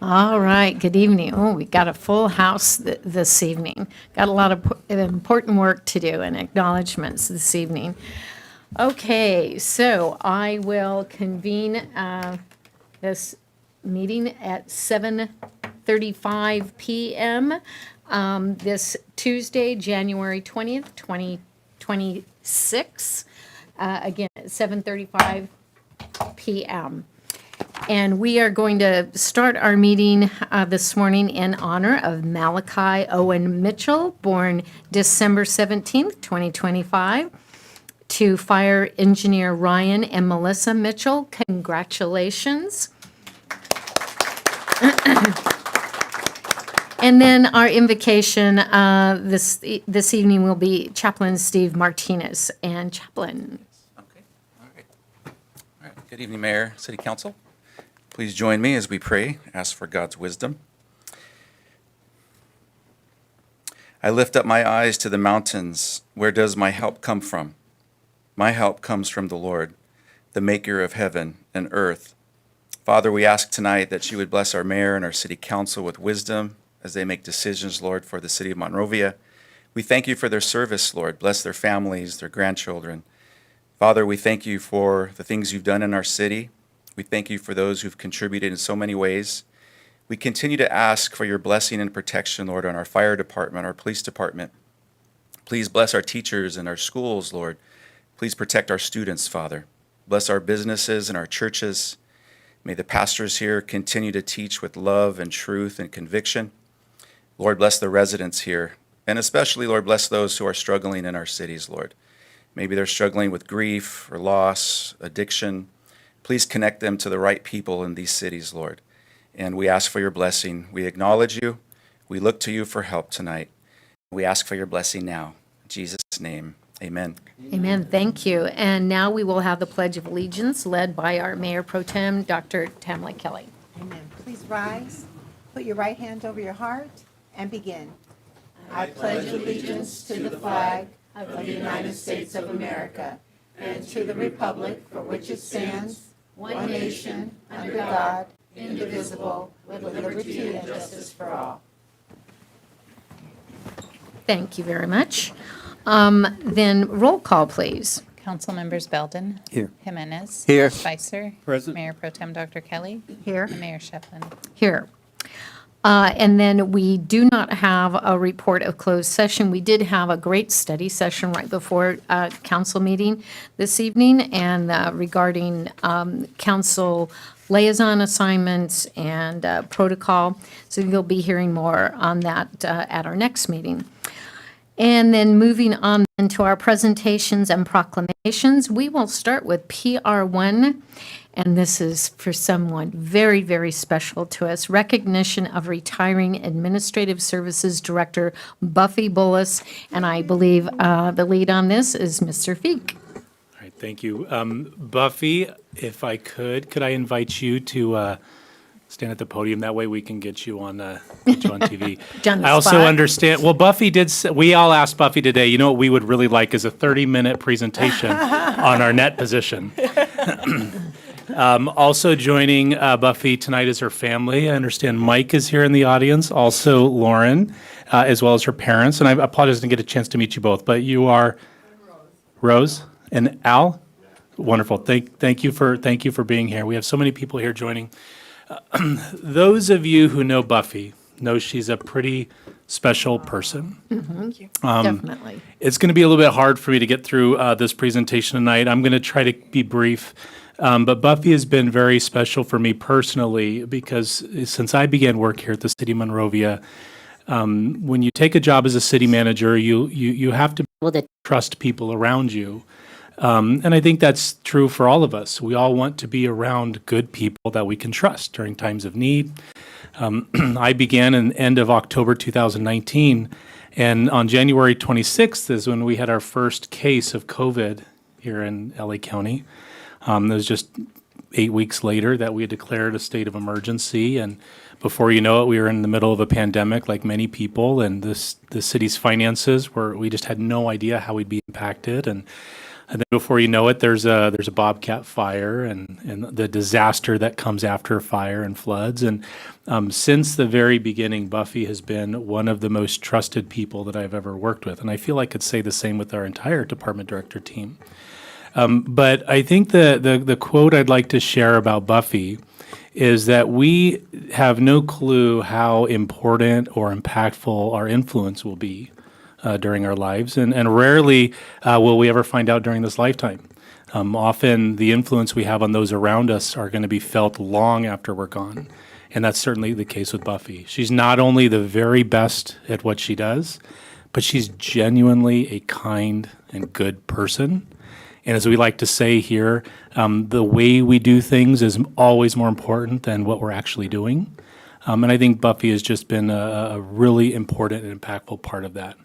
All right, good evening. Oh, we got a full house this evening. Got a lot of important work to do and acknowledgements this evening. Okay, so I will convene this meeting at 7:35 PM this Tuesday, January 20th, 2026, again at 7:35 PM. And we are going to start our meeting this morning in honor of Malachi Owen Mitchell, born December 17th, 2025, to Fire Engineer Ryan and Melissa Mitchell. Congratulations. And then our invocation this evening will be Chaplain Steve Martinez. And Chaplain. Okay, all right. All right. Good evening, Mayor, City Council. Please join me as we pray, ask for God's wisdom. I lift up my eyes to the mountains. Where does my help come from? My help comes from the Lord, the maker of heaven and earth. Father, we ask tonight that you would bless our mayor and our city council with wisdom as they make decisions, Lord, for the city of Monrovia. We thank you for their service, Lord. Bless their families, their grandchildren. Father, we thank you for the things you've done in our city. We thank you for those who've contributed in so many ways. We continue to ask for your blessing and protection, Lord, on our fire department, our police department. Please bless our teachers and our schools, Lord. Please protect our students, Father. Bless our businesses and our churches. May the pastors here continue to teach with love and truth and conviction. Lord, bless the residents here. And especially, Lord, bless those who are struggling in our cities, Lord. Maybe they're struggling with grief or loss, addiction. Please connect them to the right people in these cities, Lord. And we ask for your blessing. We acknowledge you. We look to you for help tonight. We ask for your blessing now. In Jesus' name, amen. Amen. Thank you. And now we will have the Pledge of Allegiance led by our Mayor Pro Tem, Dr. Tamla Kelly. Amen. Please rise, put your right hand over your heart, and begin. I pledge allegiance to the flag of the United States of America and to the republic for which it stands, one nation, under God, indivisible, with liberty and justice for all. Thank you very much. Then roll call, please. Council members Belden. Here. Jimenez. Here. Spicer. Present. Mayor Pro Tem Dr. Kelly. Here. And Mayor Shefflin. Here. And then we do not have a report of closed session. We did have a great study session right before council meeting this evening and regarding council liaison assignments and protocol. So you'll be hearing more on that at our next meeting. And then moving on into our presentations and proclamations, we will start with PR1. And this is for someone very, very special to us. Recognition of retiring Administrative Services Director Buffy Bullis. And I believe the lead on this is Mr. Feek. All right, thank you. Buffy, if I could I invite you to stand at the podium? That way we can get you on TV. Done the I also spot. understand, well, Buffy we all asked Buffy today, you know what we would really like is a 30-minute presentation on our net position. Also joining Buffy tonight is her family. I understand Mike is here in the audience, also Lauren, as well as her parents. And I apologize I didn't get a chance to meet you both, but you are Rose and Al. Wonderful. Thank you for being here. We have so many people here joining. Those of you who know Buffy know she's a pretty special person. Definitely. It's going to be a little bit hard for me to get through this presentation tonight. I'm going to try to be brief. But Buffy has been very special for me personally because since I began work here at the City of Monrovia, when you take a job as a city manager, you have to be able to trust people around you. And I think that's true for all of us. We all want to be around good people that we can trust during times of need. I began in the end of October 2019, and on January 26th is when we had our first case of COVID here in LA County. It was just 8 weeks later that we had declared a state of emergency, and before you know it, we were in the middle of a pandemic like many people, and the city's finances we just had no idea how we'd be impacted. And And then before you know it, there's a bobcat fire and the disaster that comes after fire and floods. And since the very beginning, Buffy has been one of the most trusted people that I've ever worked with. And I feel I could say the same with our entire department director team. But I think the quote I'd like to share about Buffy is that we have no clue how important or impactful our influence will be during our lives, and rarely will we ever find out during this lifetime. Often the influence we have on those around us are going to be felt long after we're gone, and that's certainly the case with Buffy. She's not only the very best at what she does, but she's genuinely a kind and good person. And as we like to say here, the way we do things is always more important than what we're actually doing. And I think Buffy has just been a really important and impactful part of that.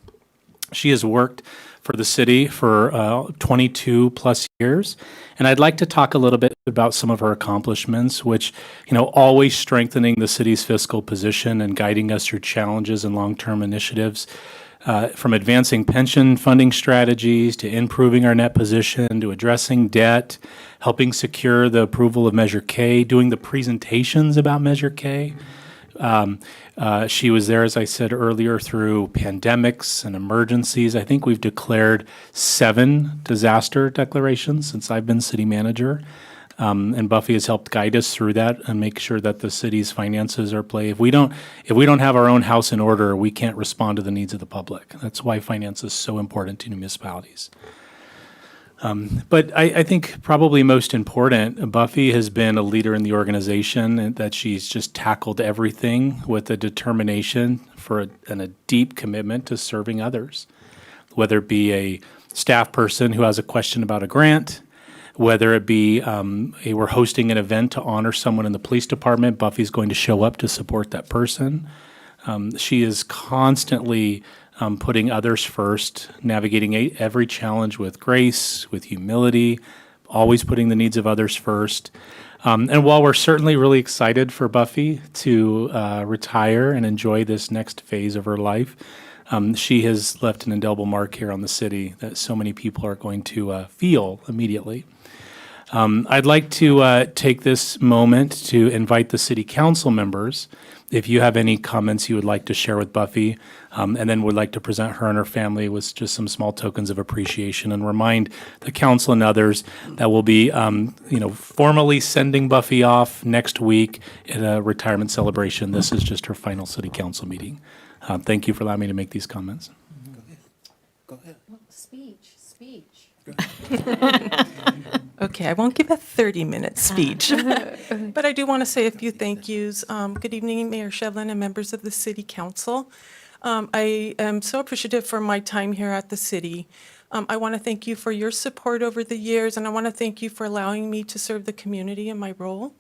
She has worked for the city for 22 plus years. And I'd like to talk a little bit about some of her accomplishments, which, always strengthening the city's fiscal position and guiding us through challenges and long-term initiatives. From advancing pension funding strategies to improving our net position to addressing debt, helping secure the approval of Measure K, doing the presentations about Measure K. She was there, as I said earlier, through pandemics and emergencies. I think we've declared 7 disaster declarations since I've been city manager. And Buffy has helped guide us through that and make sure that the city's finances are play. If we don't have our own house in order, we can't respond to the needs of the public. That's why finance is so important to municipalities. But I think probably most important, Buffy has been a leader in the organization and that she's just tackled everything with a determination and a deep commitment to serving others, whether it be a staff person who has a question about a grant, whether it be we're hosting an event to honor someone in the police department, Buffy's going to show up to support that person. She is constantly putting others first, navigating every challenge with grace, with humility, always putting the needs of others first. And while we're certainly really excited for Buffy to retire and enjoy this next phase of her life, she has left an indelible mark here on the city that so many people are going to feel immediately. I'd like to take this moment to invite the city council members, if you have any comments you would like to share with Buffy, and then would like to present her and her family with just some small tokens of appreciation and remind the council and others that we'll be, formally sending Buffy off next week at a retirement celebration. This is just her final city council meeting. Thank you for allowing me to make these comments. Go ahead. Speech. Okay, I won't give a 30-minute speech, but I do want to say a few thank yous. Good evening, Mayor Shevlin and members of the City Council. I am so appreciative for my time here at the city. I want to thank you for your support over the years, and I want to thank you for allowing me to serve the community in my role.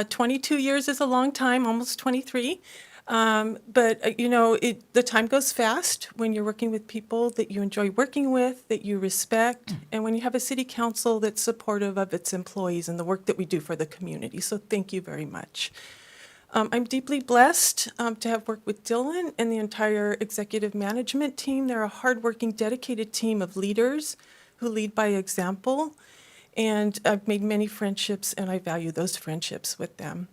22 years is a long time, almost 23. But the time goes fast when you're working with people that you enjoy working with, that you respect, and when you have a city council that's supportive of its employees and the work that we do for the community. So thank you very much. I'm deeply blessed to have worked with Dylan and the entire executive management team. They're a hardworking, dedicated team of leaders who lead by example. And I've made many friendships, and I value those friendships with them.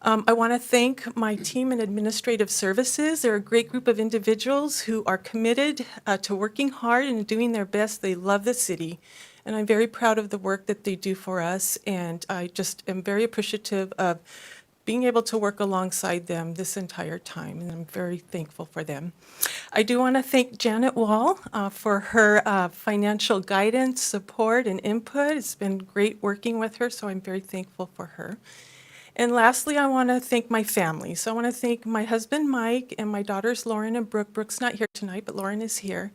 I want to thank my team in administrative services. They're a great group of individuals who are committed to working hard and doing their best. They love the city, and I'm very proud of the work that they do for us, and I just am very appreciative of being able to work alongside them this entire time, and I'm very thankful for them. I do want to thank Janet Wall for her financial guidance, support, and input. It's been great working with her, so I'm very thankful for her. And lastly, I want to thank my family. So I want to thank my husband, Mike, and my daughters, Lauren and Brooke. Brooke's not here tonight, but Lauren is here,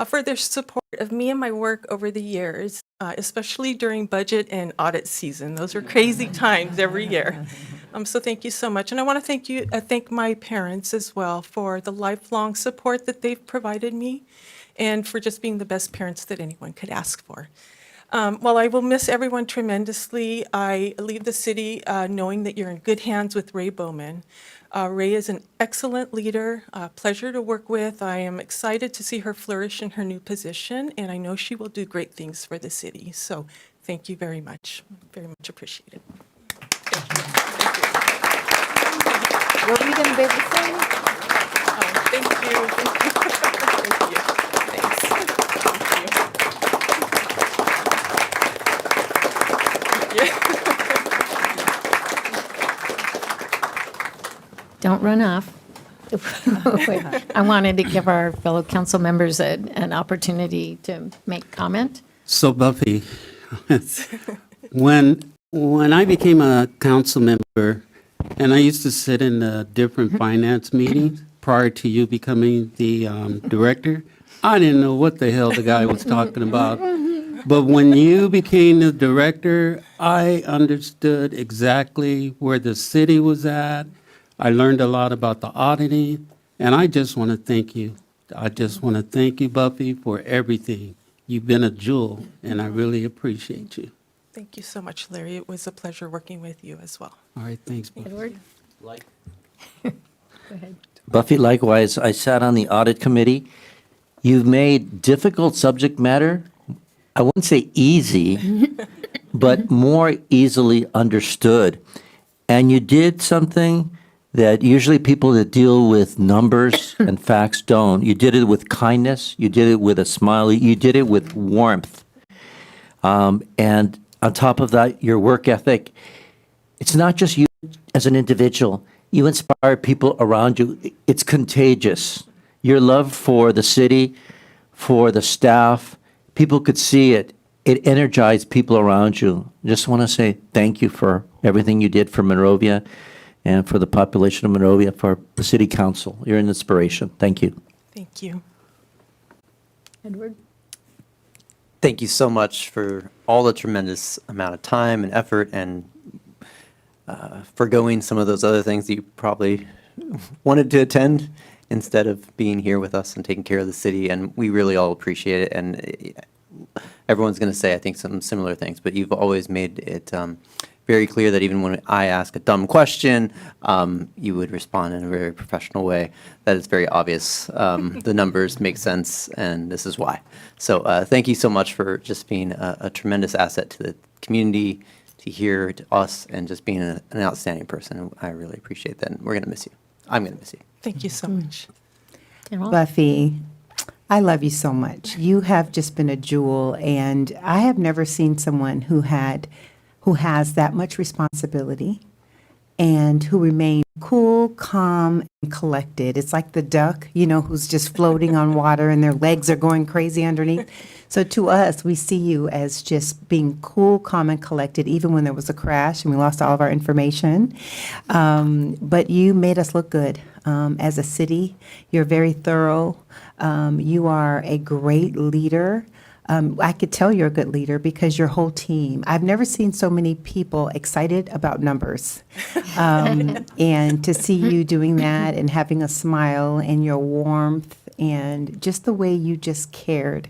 for their support of me and my work over the years, especially during budget and audit season. Those are crazy times every year. So thank you so much. And I want to thank my parents as well for the lifelong support that they've provided me and for just being the best parents that anyone could ask for. While I will miss everyone tremendously, I leave the city knowing that you're in good hands with Ray Bowman. Ray is an excellent leader, a pleasure to work with. I am excited to see her flourish in her new position, and I know she will do great things for the city. So thank you very much. Very much appreciated. Were we going to be able to sing? Thank you. Thank you. Thank you. Thanks. Thank you. Don't run off. I wanted to give our fellow council members an opportunity to make comment. So Buffy, when I became a council member, and I used to sit in the different finance meetings prior to you becoming the director, I didn't know what the hell the guy was talking about. But when you became the director, I understood exactly where the city was at. I learned a lot about the auditing, and I just want to thank you. I just want to thank you, Buffy, for everything. You've been a jewel, and I really appreciate you. Thank you so much, Larry. It was a pleasure working with you as well. All right, thanks, Buffy. Edward? Go ahead. Buffy, likewise, I sat on the audit committee. You've made difficult subject matter, I wouldn't say easy, but more easily understood. And you did something that usually people that deal with numbers and facts don't. You did it with kindness. You did it with a smile. You did it with warmth. And on top of that, your work ethic. It's not just you as an individual. You inspire people around you. It's contagious. Your love for the city, for the staff, people could see it. It energized people around you. Just want to say thank you for everything you did for Monrovia and for the population of Monrovia, for the city council. You're an inspiration. Thank you. Thank you. Edward? Thank you so much for all the tremendous amount of time and effort and forgoing some of those other things that you probably wanted to attend instead of being here with us and taking care of the city. And we really all appreciate it. And everyone's going to say, I think, some similar things, but you've always made it very clear that even when I ask a dumb question, you would respond in a very professional way. That is very obvious. The numbers make sense, and this is why. So thank you so much for just being a tremendous asset to the community, to here, to us, and just being an outstanding person. I really appreciate that, and we're going to miss you. I'm going to miss you. Thank you so much. Carol? Buffy, I love you so much. You have just been a jewel, and I have never seen someone who has that much responsibility and who remain cool, calm, and collected. It's like the duck, who's just floating on water and their legs are going crazy underneath. So to us, we see you as just being cool, calm, and collected, even when there was a crash and we lost all of our information. But you made us look good as a city. You're very thorough. You are a great leader. I could tell you're a good leader because your whole team. I've never seen so many people excited about numbers. And to see you doing that and having a smile and your warmth and just the way you just cared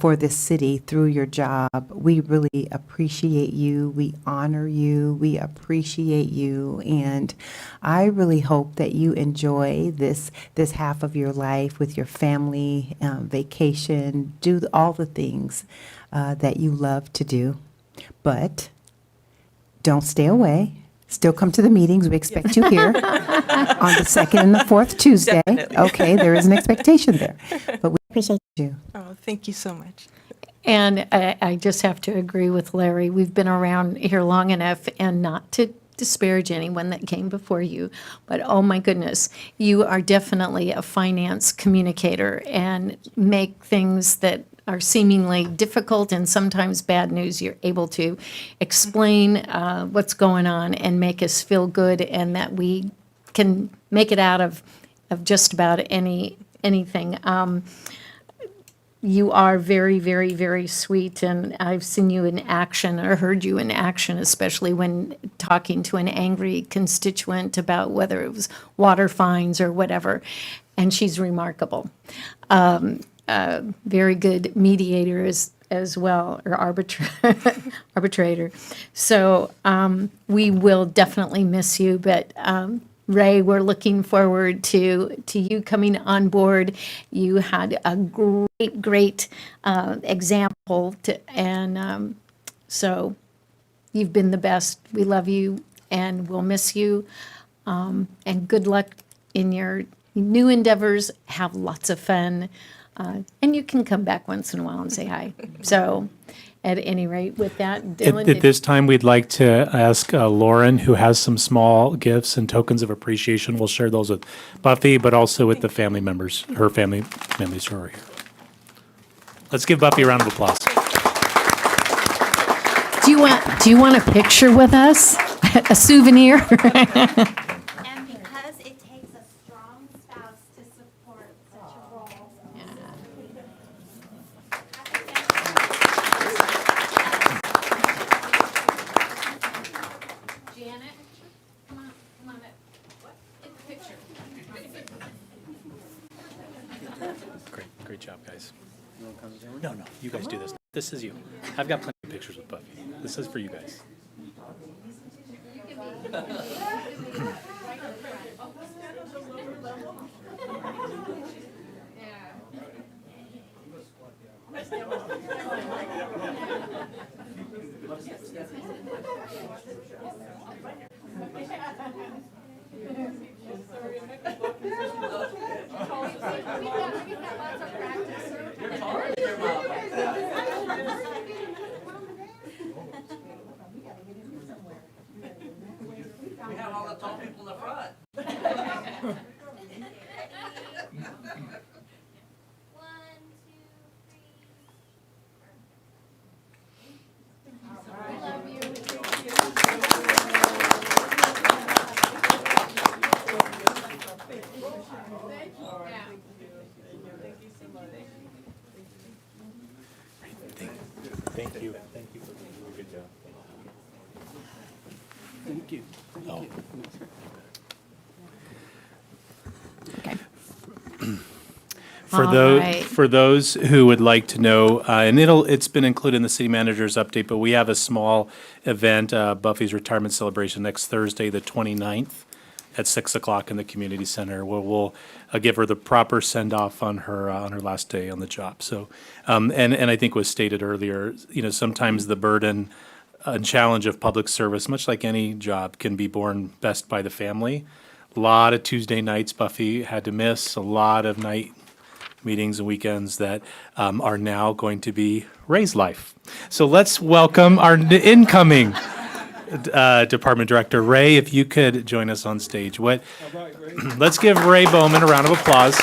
for this city through your job, we really appreciate you. We honor you. We appreciate you. And I really hope that you enjoy this half of your life with your family, vacation, do all the things that you love to do. But don't stay away. Still come to the meetings. We expect you here on the second and the fourth Tuesday. Definitely. Okay, there is an expectation there. But we appreciate you. Oh, thank you so much. And I just have to agree with Larry. We've been around here long enough, and not to disparage anyone that came before you, but oh my goodness, you are definitely a finance communicator and make things that are seemingly difficult and sometimes bad news, you're able to explain what's going on and make us feel good, and that we can make it out of just about anything. You are very, very, very sweet, and I've seen you in action or heard you in action, especially when talking to an angry constituent about whether it was water fines or whatever, and she's remarkable. Very good mediator as well, or arbitrator. So we will definitely miss you, but Ray, we're looking forward to you coming on board. You had a great example, and so you've been the best. We love you, and we'll miss you. And good luck in your new endeavors. Have lots of fun. And you can come back once in a while and say hi. So at any rate, with that, Dylan. At this time, we'd like to ask Lauren, who has some small gifts and tokens of appreciation. We'll share those with Buffy, but also with the family members, her members who are here. Let's give Buffy a round of applause. Do you want a picture with us? A souvenir? And because it takes a strong spouse to support such a role. Janet, come on up. Get the picture. Great job, guys. No, you guys do this. This is you. I've got plenty of pictures with Buffy. This is for you guys. One, two, three. Thank you. Thank you for doing a good job. Thank you. Oh. All right. For those who would like to know, and it's been included in the city manager's update, but we have a small event, Buffy's retirement celebration next Thursday, the 29th, at 6 o'clock in the community center, where we'll give her the proper send-off on her last day on the job. So, and I think was stated earlier, sometimes the burden and challenge of public service, much like any job, can be borne best by the family. A lot of Tuesday nights Buffy had to miss, a lot of night meetings and weekends that are now going to be Ray's life. So let's welcome our incoming Department Director. Ray, if you could join us on stage. Let's give Ray Bowman a round of applause.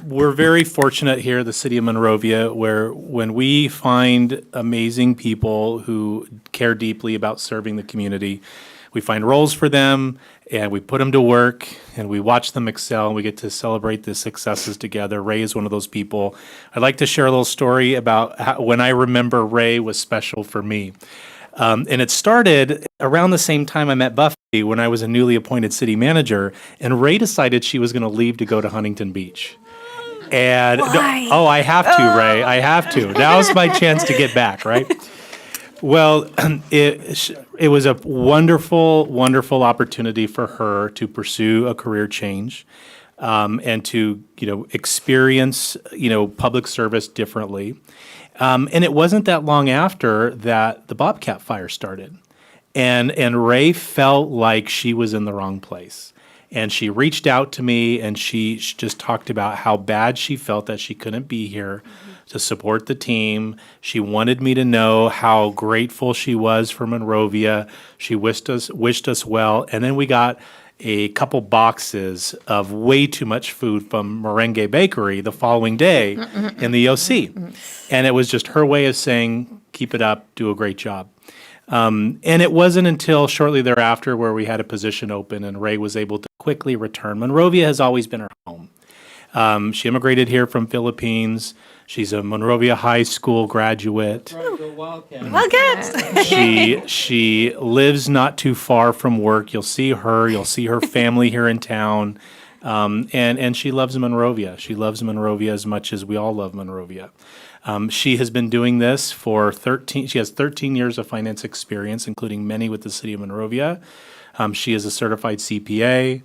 We're very fortunate here at the City of Monrovia, where when we find amazing people who care deeply about serving the community, we find roles for them, and we put them to work, and we watch them excel, and we get to celebrate the successes together. Ray is one of those people. I'd like to share a little story about when I remember Ray was special for me. And it started around the same time I met Buffy, when I was a newly appointed city manager, and Ray decided she was going to leave to go to Huntington Beach. And oh, I have to, Ray. I have to. Now's my chance to get back, right? Well, it was a wonderful, wonderful opportunity for her to pursue a career change, and to, experience, public service differently. And it wasn't that long after that the Bobcat fire started. And Ray felt like she was in the wrong place. And she reached out to me, and she just talked about how bad she felt that she couldn't be here to support the team. She wanted me to know how grateful she was for Monrovia. She wished us well. And then we got a couple boxes of way too much food from Merengue Bakery the following day in the OC. And it was just her way of saying, keep it up, do a great job. And it wasn't until shortly thereafter where we had a position open and Ray was able to quickly return. Monrovia has always been her home. She immigrated here from Philippines. She's a Monrovia High School graduate. She lives not too far from work. You'll see her family here in town. And she loves Monrovia. She loves Monrovia as much as we all love Monrovia. She has been doing this for 13, she has 13 years of finance experience, including many with the City of Monrovia. She is a certified CPA.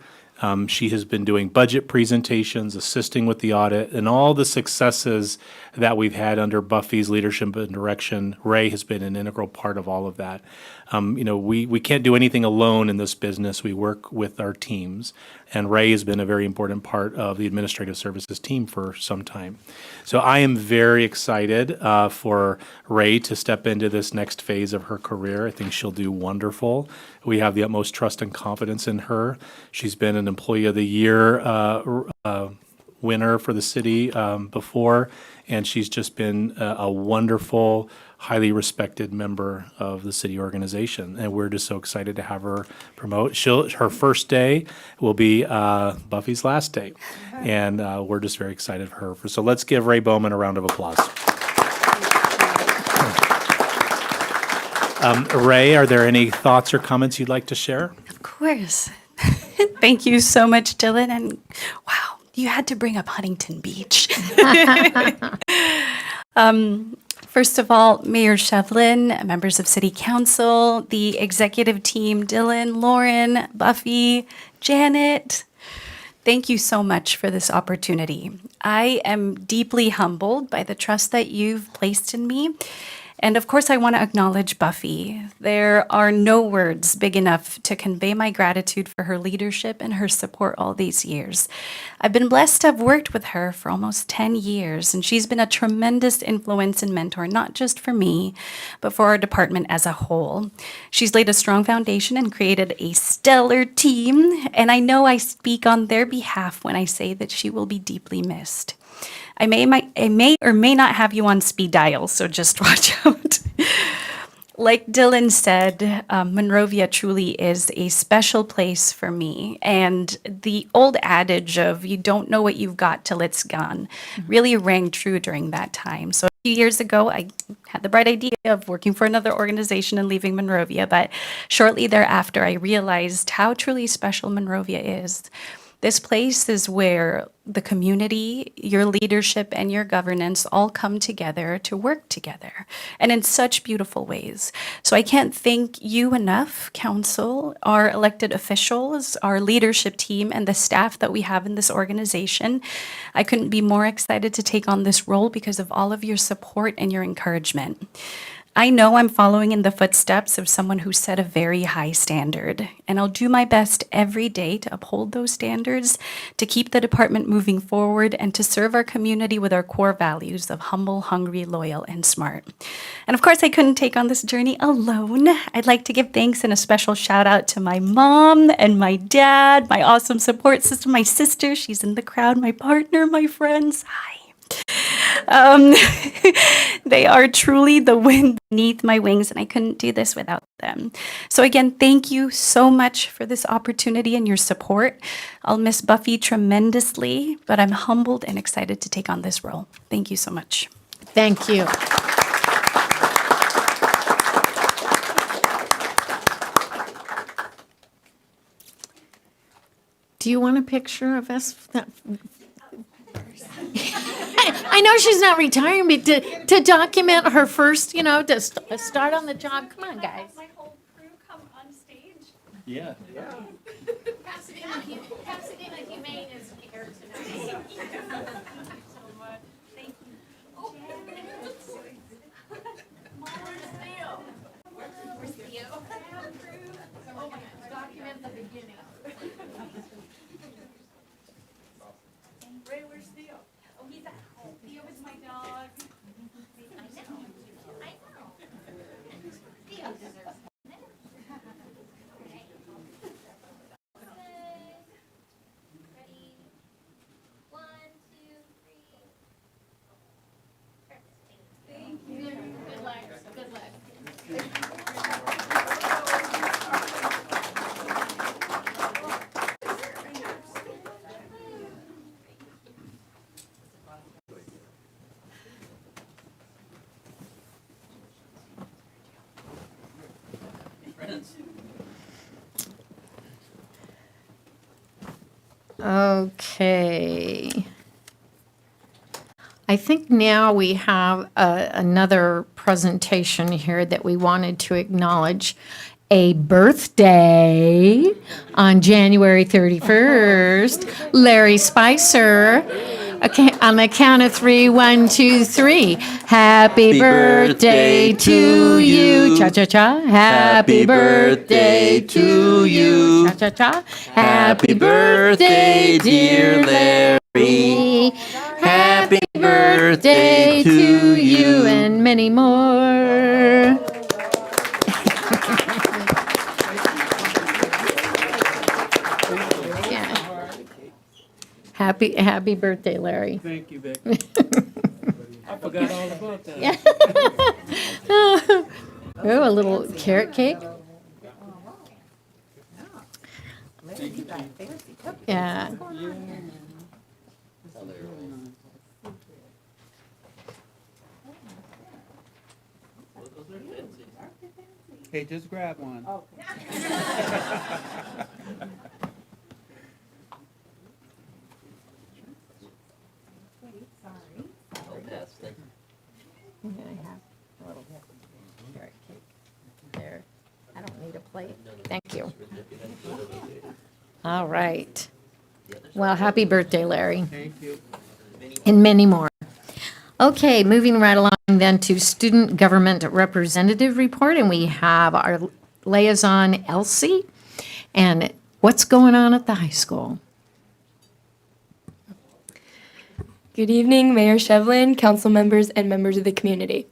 She has been doing budget presentations, assisting with the audit, and all the successes that we've had under Buffy's leadership and direction. Ray has been an integral part of all of that. We can't do anything alone in this business. We work with our teams, and Ray has been a very important part of the administrative services team for some time. So I am very excited for Ray to step into this next phase of her career. I think she'll do wonderful. We have the utmost trust and confidence in her. She's been an Employee of the Year winner for the city before, and she's just been a wonderful, highly respected member of the city organization, and we're just so excited to have her promote. Her first day will be Buffy's last day, and we're just very excited for her. So let's give Ray Bowman a round of applause. Ray, are there any thoughts or comments you'd like to share? Of course. Thank you so much, Dylan. And wow, you had to bring up Huntington Beach. First of all, Mayor Shevlin, members of City Council, the executive team, Dylan, Lauren, Buffy, Janet, thank you so much for this opportunity. I am deeply humbled by the trust that you've placed in me. And of course, I want to acknowledge Buffy. There are no words big enough to convey my gratitude for her leadership and her support all these years. I've been blessed to have worked with her for almost 10 years, and she's been a tremendous influence and mentor, not just for me, but for our department as a whole. She's laid a strong foundation and created a stellar team, and I know I speak on their behalf when I say that she will be deeply missed. I may or may not have you on speed dial, so just watch out. Like Dylan said, Monrovia truly is a special place for me. And the old adage of you don't know what you've got till it's gone really rang true during that time. So a few years ago, I had the bright idea of working for another organization and leaving Monrovia. But shortly thereafter, I realized how truly special Monrovia is. This place is where the community, your leadership, and your governance all come together to work together, and in such beautiful ways. So I can't thank you enough, council, our elected officials, our leadership team, and the staff that we have in this organization. I couldn't be more excited to take on this role because of all of your support and your encouragement. I know I'm following in the footsteps of someone who set a very high standard, and I'll do my best every day to uphold those standards, to keep the department moving forward, and to serve our community with our core values of humble, hungry, loyal, and smart. And of course, I couldn't take on this journey alone. I'd like to give thanks and a special shout out to my mom and my dad, my awesome support system, my sister, she's in the crowd, my partner, my friends. Hi. They are truly the wind beneath my wings, and I couldn't do this without them. So again, thank you so much for this opportunity and your support. I'll miss Buffy tremendously, but I'm humbled and excited to take on this role. Thank you so much. Thank you. Do you want a picture of us? I know she's not retiring, but to document her first, to start on the job. Come on, guys. My whole crew come on stage. Yeah. Pasadena Humane is here tonight. Thank you. Where's Theo? Oh my God, document the beginning. Ray, where's Theo? Oh, he's at home. Theo is my dog. I know. Theo deserves it. Ready? 1, 2, 3. Perfect. Thank you. Good luck. Good luck. Okay. I think now we have another presentation here that we wanted to acknowledge. A birthday on January 31st, Larry Spicer. Okay, on the count of 3, 1, 2, 3. Happy birthday to you. Cha cha cha. Happy birthday to you. Cha cha cha. Happy birthday, dear Larry. Happy birthday to you and many more. Yeah. Happy birthday, Larry. Thank you, Vic. I forgot all about that. Oh, a little carrot cake. Yeah. Hey, just grab one. I have a little carrot cake there. I don't need a plate. Thank you. All right. Well, happy birthday, Larry. Thank you. And many more. Okay, moving right along then to Student Government Representative Report, and we have our liaison, Elsie. And what's going on at the high school? Good evening, Mayor Shevlin, council members, and members of the community.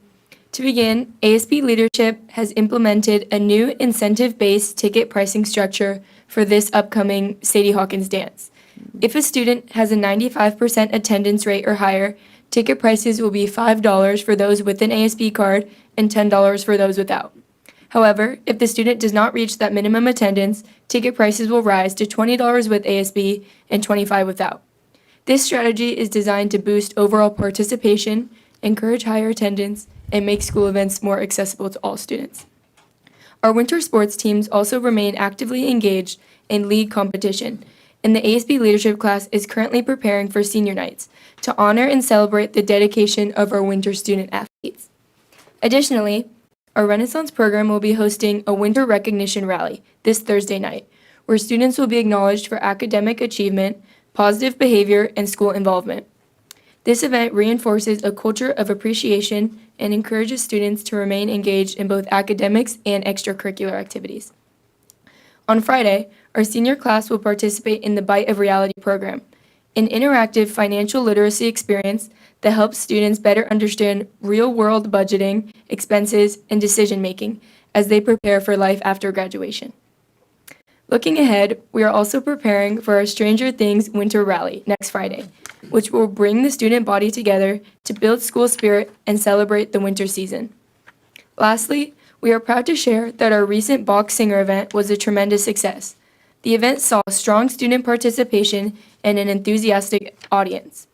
To begin, ASB leadership has implemented a new incentive-based ticket pricing structure for this upcoming Sadie Hawkins dance. If a student has a 95% attendance rate or higher, ticket prices will be $5 for those with an ASB card and $10 for those without. However, if the student does not reach that minimum attendance, ticket prices will rise to $20 with ASB and $25 without. This strategy is designed to boost overall participation, encourage higher attendance, and make school events more accessible to all students. Our winter sports teams also remain actively engaged in league competition, and the ASB leadership class is currently preparing for senior nights to honor and celebrate the dedication of our winter student athletes. Additionally, our Renaissance program will be hosting a winter recognition rally this Thursday night, where students will be acknowledged for academic achievement, positive behavior, and school involvement. This event reinforces a culture of appreciation and encourages students to remain engaged in both academics and extracurricular activities. On Friday, our senior class will participate in the Bite of Reality program, an interactive financial literacy experience that helps students better understand real-world budgeting, expenses, and decision-making as they prepare for life after graduation. Looking ahead, we are also preparing for our Stranger Things Winter Rally next Friday, which will bring the student body together to build school spirit and celebrate the winter season. Lastly, we are proud to share that our recent Bach Singer event was a tremendous success. The event saw strong student participation and an enthusiastic audience.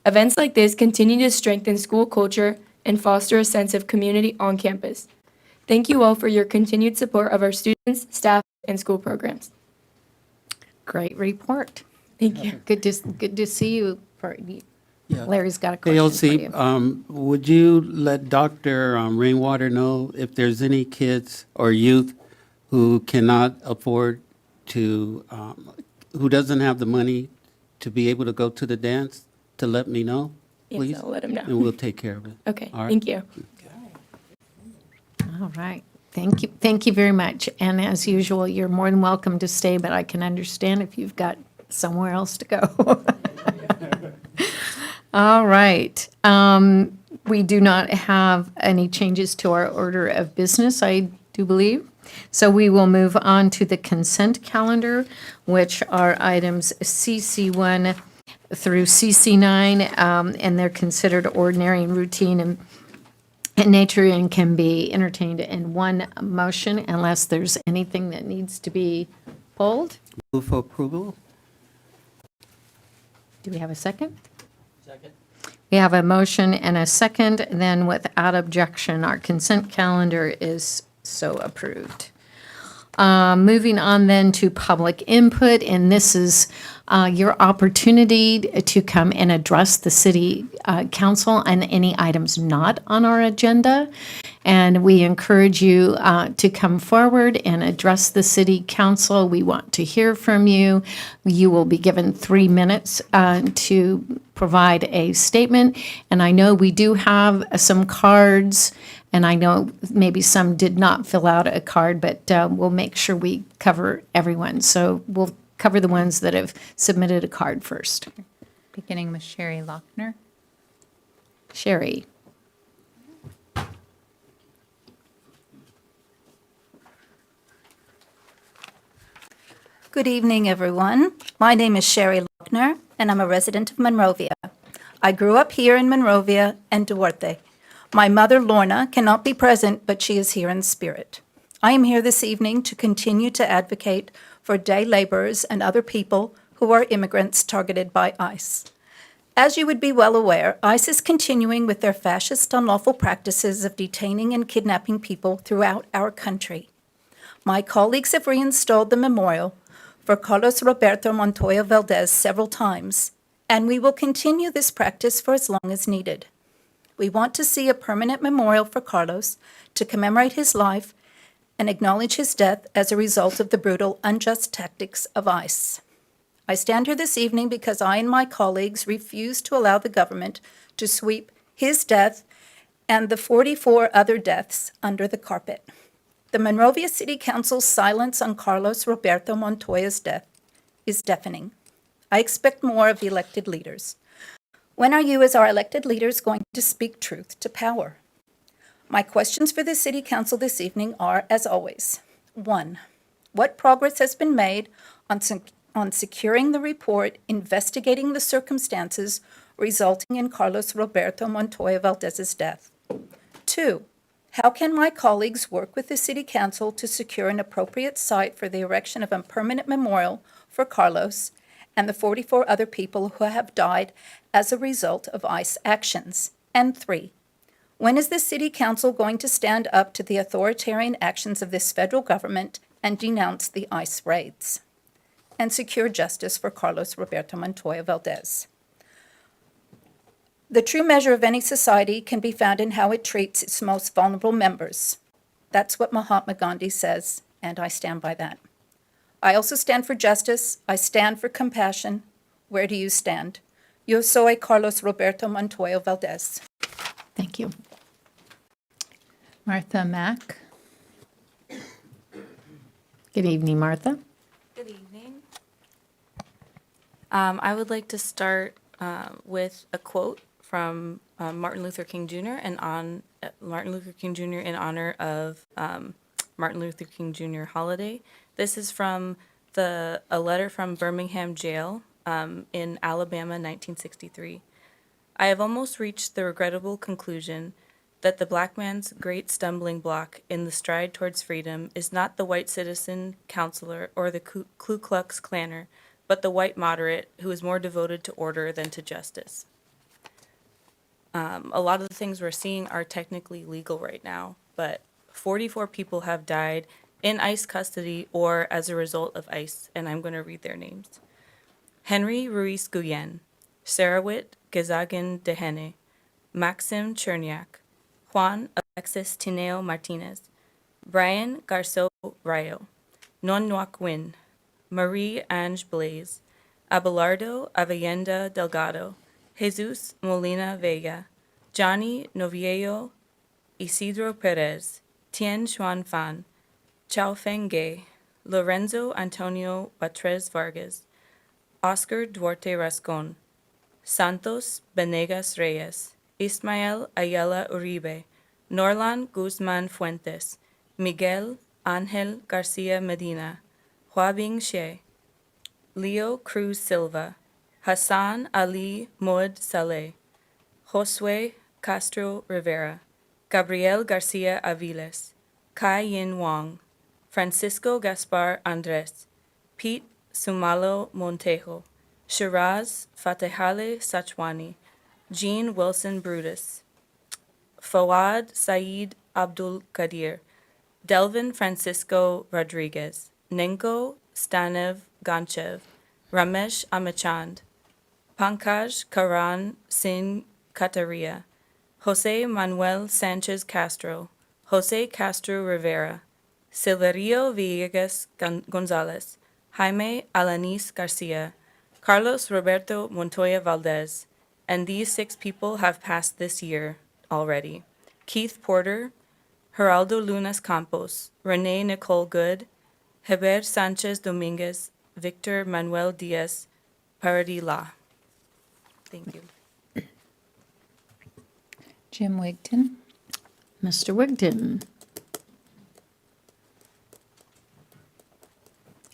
Events like this continue to strengthen school culture and foster a sense of community on campus. Thank you all for your continued support of our students, staff, and school programs. Great report. Thank you. Good to see you. Yeah. Larry's got a Hey, question for LC, you. would you let Dr. Rainwater know if there's any kids or youth who cannot afford to, who doesn't have the money to be able to go to the dance, to let me know, please? Yes, I'll let him know. And we'll take care of it. Okay, All right. thank you. All right. Thank you. Thank you very much. And as usual, you're more than welcome to stay, but I can understand if you've got somewhere else to go. All right. We do not have any changes to our order of business, I do believe. So we will move on to the consent calendar, which are items CC1 through CC9, and they're considered ordinary and routine in nature and can be entertained in one motion unless there's anything that needs to be pulled. Move for approval? Do we have a second? Second. We have a motion and a second. Then without objection, our consent calendar is so approved. Moving on then to public input, and this is your opportunity to come and address the city council on any items not on our agenda. And we encourage you to come forward and address the city council. We want to hear from you. You will be given 3 minutes to provide a statement. And I know we do have some cards, and I know maybe some did not fill out a card, but we'll make sure we cover everyone. So we'll cover the ones that have submitted a card first. Beginning with Sherry Lochner. Sherry. Good evening, everyone. My name is Sherry Lochner, and I'm a resident of Monrovia. I grew up here in Monrovia and Duarte. My mother, Lorna, cannot be present, but she is here in spirit. I am here this evening to continue to advocate for day laborers and other people who are immigrants targeted by ICE. As you would be well aware, ICE is continuing with their fascist, unlawful practices of detaining and kidnapping people throughout our country. My colleagues have reinstalled the memorial for Carlos Roberto Montoya Valdez several times, and we will continue this practice for as long as needed. We want to see a permanent memorial for Carlos to commemorate his life and acknowledge his death as a result of the brutal, unjust tactics of ICE. I stand here this evening because I and my colleagues refuse to allow the government to sweep his death and the 44 other deaths under the carpet. The Monrovia City Council's silence on Carlos Roberto Montoya's death is deafening. I expect more of elected leaders. When are you, as our elected leaders, going to speak truth to power? My questions for the City Council this evening are, as always, 1. What progress has been made on securing the report investigating the circumstances resulting in Carlos Roberto Montoya Valdez's death? 2. How can my colleagues work with the City Council to secure an appropriate site for the erection of a permanent memorial for Carlos and the 44 other people who have died as a result of ICE actions? And 3, when is the City Council going to stand up to the authoritarian actions of this federal government and denounce the ICE raids and secure justice for Carlos Roberto Montoya Valdez? The true measure of any society can be found in how it treats its most vulnerable members. That's what Mahatma Gandhi says, and I stand by that. I also stand for justice. I stand for compassion. Where do you stand? Yo soy Carlos Roberto Montoya Valdez. Thank you. Martha Mack. Good evening, Martha. Good evening. I would like to start with a quote from Martin Luther King Jr. and Martin Luther King Jr. in honor of Martin Luther King Jr. holiday. This is from a letter from Birmingham Jail in Alabama, 1963. I have almost reached the regrettable conclusion that the black man's great stumbling block in the stride towards freedom is not the white citizen counselor or the Ku Klux Klanner, but the white moderate who is more devoted to order than to justice. A lot of the things we're seeing are technically legal right now, but 44 people have died in ICE custody or as a result of ICE, and I'm going to read their names. Henry Ruiz Guyen, Sarawit Gezagan Dehene, Maxim Cherniak, Juan Alexis Tineo Martinez, Brian Garceau Rayo, Non Ngoc Win, Marie Ange Blaze, Abelardo Avellenda Delgado, Jesus Molina Vega, Johnny Noviejo, Isidro Perez, Tien Xuan Fan, Chao Feng Gay, Lorenzo Antonio Batres Vargas, Oscar Duarte Rascon, Santos Benegas Reyes, Ismael Ayala Uribe, Norlan Guzman Fuentes, Miguel Ángel Garcia Medina, Huabing Xie, Leo Cruz Silva, Hassan Ali Moed Saleh, Josue Castro Rivera, Gabriel Garcia Aviles, Kai Yin Wang, Francisco Gaspar Andres, Pete Sumalo Montejo, Shiraz Fatehale Sachwani, Jean Wilson Brutus, Fawad Saeed Abdul Qadir, Delvin Francisco Rodriguez, Nenko Stanev Ganchev, Ramesh Amachand, Pankaj Karan Singh Kataria, Jose Manuel Sanchez Castro, Jose Castro Rivera, Silverio Villegas Gonzalez, Jaime Alanis Garcia, Carlos Roberto Montoya Valdez, and these 6 people have passed this year already. Keith Porter, Geraldo Lunas Campos, Renee Nicole Good, Heber Sanchez Dominguez, Victor Manuel Diaz Paradilla. Thank you. Jim Wigton. Mr. Wigton.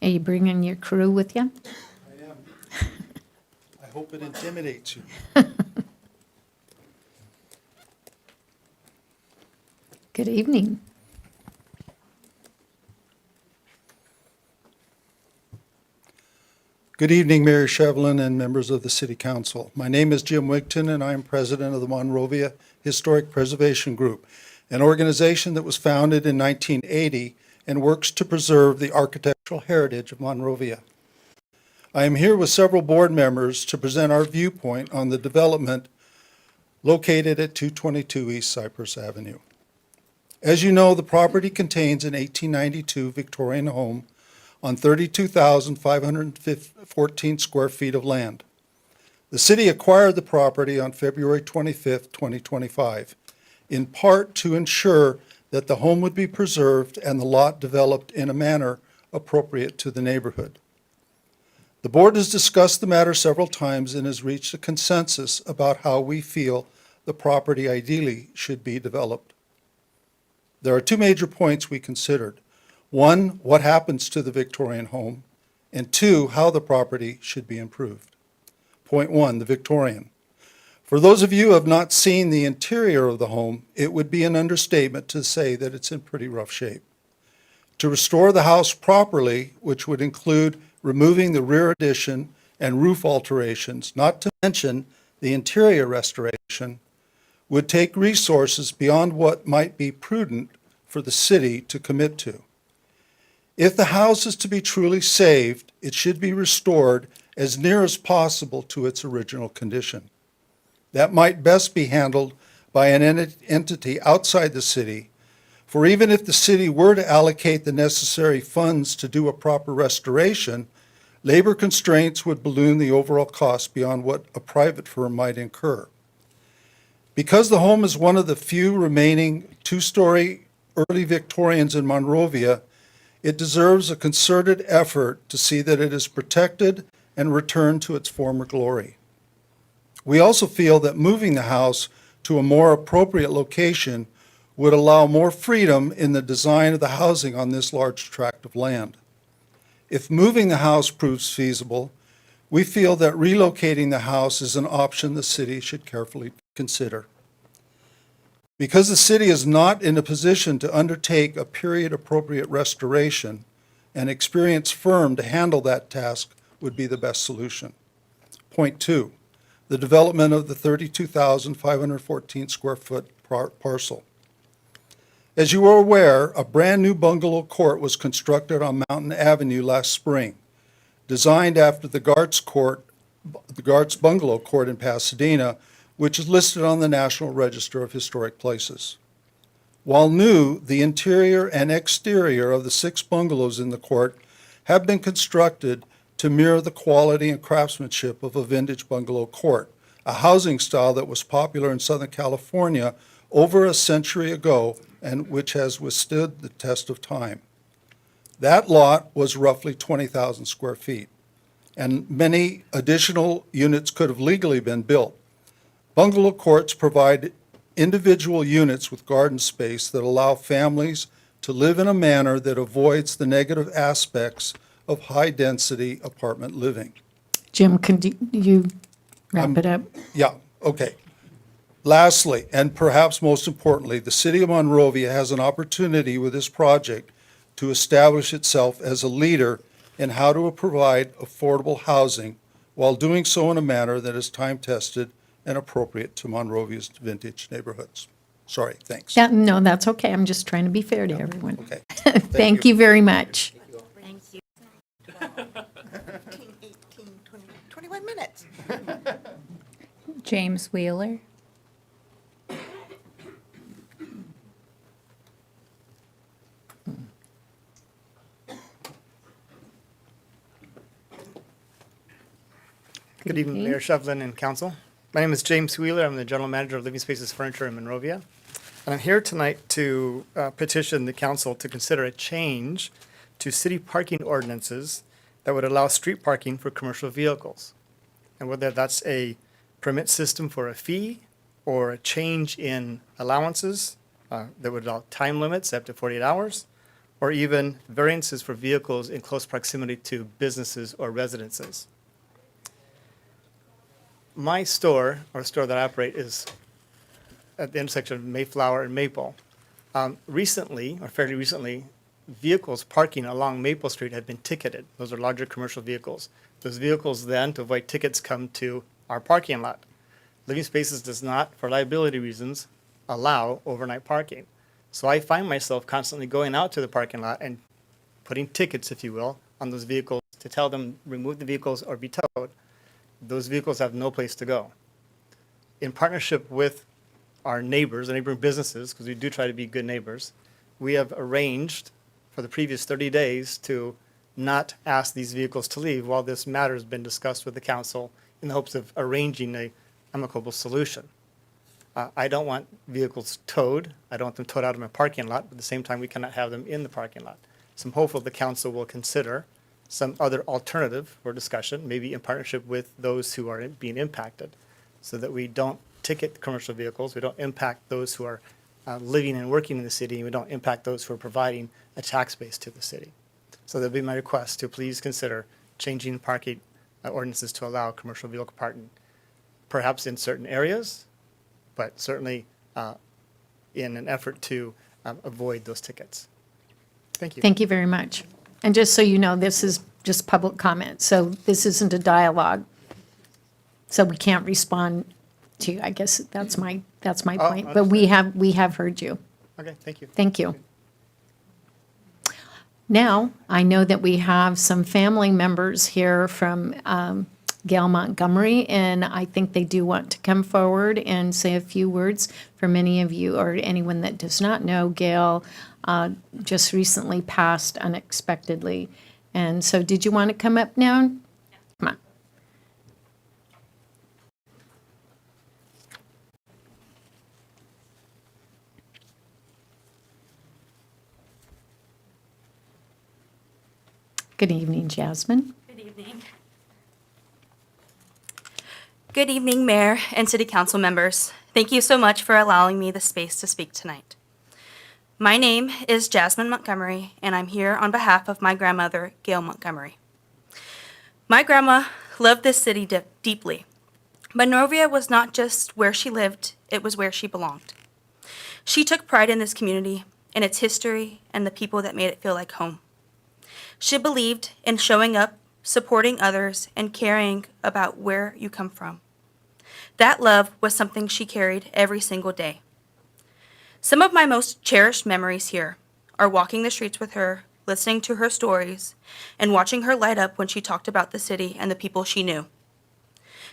Are you bringing your crew with you? I am. I hope it intimidates you. Good evening. Good evening, Mayor Shevlin and members of the City Council. My name is Jim Wigton, and I am president of the Monrovia Historic Preservation Group, an organization that was founded in 1980 and works to preserve the architectural heritage of Monrovia. I am here with several board members to present our viewpoint on the development located at 222 East Cypress Avenue. As you know, the property contains an 1892 Victorian home on 32,514 square feet of land. The city acquired the property on February 25th, 2025, in part to ensure that the home would be preserved and the lot developed in a manner appropriate to the neighborhood. The board has discussed the matter several times and has reached a consensus about how we feel the property ideally should be developed. There are 2 major points we considered. 1, what happens to the Victorian home, and 2, how the property should be improved. Point 1, the Victorian. For those of you who have not seen the interior of the home, it would be an understatement to say that it's in pretty rough shape. To restore the house properly, which would include removing the rear addition and roof alterations, not to mention the interior restoration, would take resources beyond what might be prudent for the city to commit to. If the house is to be truly saved, it should be restored as near as possible to its original condition. That might best be handled by an entity outside the city, for even if the city were to allocate the necessary funds to do a proper restoration, labor constraints would balloon the overall cost beyond what a private firm might incur. Because the home is one of the few remaining 2-story early Victorians in Monrovia, it deserves a concerted effort to see that it is protected and returned to its former glory. We also feel that moving the house to a more appropriate location would allow more freedom in the design of the housing on this large tract of land. If moving the house proves feasible, we feel that relocating the house is an option the city should carefully consider. Because the city is not in a position to undertake a period-appropriate restoration, an experienced firm to handle that task would be the best solution. Point 2, the development of the 32,514 square foot parcel. As you are aware, a brand-new bungalow court was constructed on Mountain Avenue last spring, designed after the Gartz Bungalow Court in Pasadena, which is listed on the National Register of Historic Places. While new, the interior and exterior of the 6 bungalows in the court have been constructed to mirror the quality and craftsmanship of a vintage bungalow court, a housing style that was popular in Southern California over a century ago and which has withstood the test of time. That lot was roughly 20,000 square feet, and many additional units could have legally been built. Bungalow courts provide individual units with garden space that allow families to live in a manner that avoids the negative aspects of high-density apartment living. Jim, could you wrap it up? Yeah, okay. Lastly, and perhaps most importantly, the City of Monrovia has an opportunity with this project to establish itself as a leader in how to provide affordable housing while doing so in a manner that is time-tested and appropriate to Monrovia's vintage neighborhoods. Sorry, thanks. No, that's okay. I'm just trying to be fair to everyone. Okay. Thank you very much. Thank you. 15, 18, 20, 21 minutes. James Wheeler. Good evening, Mayor Shevlin and council. My name is James Wheeler. I'm the general manager of Living Spaces Furniture in Monrovia. And I'm here tonight to petition the council to consider a change to city parking ordinances that would allow street parking for commercial vehicles. And whether that's a permit system for a fee or a change in allowances that would allow time limits up to 48 hours, or even variances for vehicles in close proximity to businesses or residences. My store, or store that I operate, is at the intersection of Mayflower and Maple. Recently, or fairly recently, vehicles parking along Maple Street have been ticketed. Those are larger commercial vehicles. Those vehicles then, to avoid tickets, come to our parking lot. Living Spaces does not, for liability reasons, allow overnight parking. So I find myself constantly going out to the parking lot and putting tickets, if you will, on those vehicles to tell them remove the vehicles or be towed. Those vehicles have no place to go. In partnership with our neighbors, the neighboring businesses, because we do try to be good neighbors, we have arranged for the previous 30 days to not ask these vehicles to leave while this matter has been discussed with the council in the hopes of arranging an amicable solution. I don't want vehicles towed. I don't want them towed out of my parking lot, but at the same time, we cannot have them in the parking lot. So I'm hopeful the council will consider some other alternative for discussion, maybe in partnership with those who are being impacted, so that we don't ticket commercial vehicles, we don't impact those who are living and working in the city, and we don't impact those who are providing a tax base to the city. So that'll be my request to please consider changing parking ordinances to allow commercial vehicle parking, perhaps in certain areas, but certainly in an effort to avoid those tickets. Thank you. Thank you very much. And just so you know, this is just public comment, so this isn't a dialogue. So we can't respond to you. I guess that's my point. But we have heard you. Okay, thank you. Thank you. Now, I know that we have some family members here from Gail Montgomery, and I think they do want to come forward and say a few words. For many of you, or anyone that does not know, Gail just recently passed unexpectedly. And so did you want to come up now? Come on. Good evening, Jasmine. Good evening. Good evening, Mayor and City Council members. Thank you so much for allowing me the space to speak tonight. My name is Jasmine Montgomery, and I'm here on behalf of my grandmother, Gail Montgomery. My grandma loved this city deeply. Monrovia was not just where she lived, it was where she belonged. She took pride in this community, in its history, and the people that made it feel like home. She believed in showing up, supporting others, and caring about where you come from. That love was something she carried every single day. Some of my most cherished memories here are walking the streets with her, listening to her stories, and watching her light up when she talked about the city and the people she knew.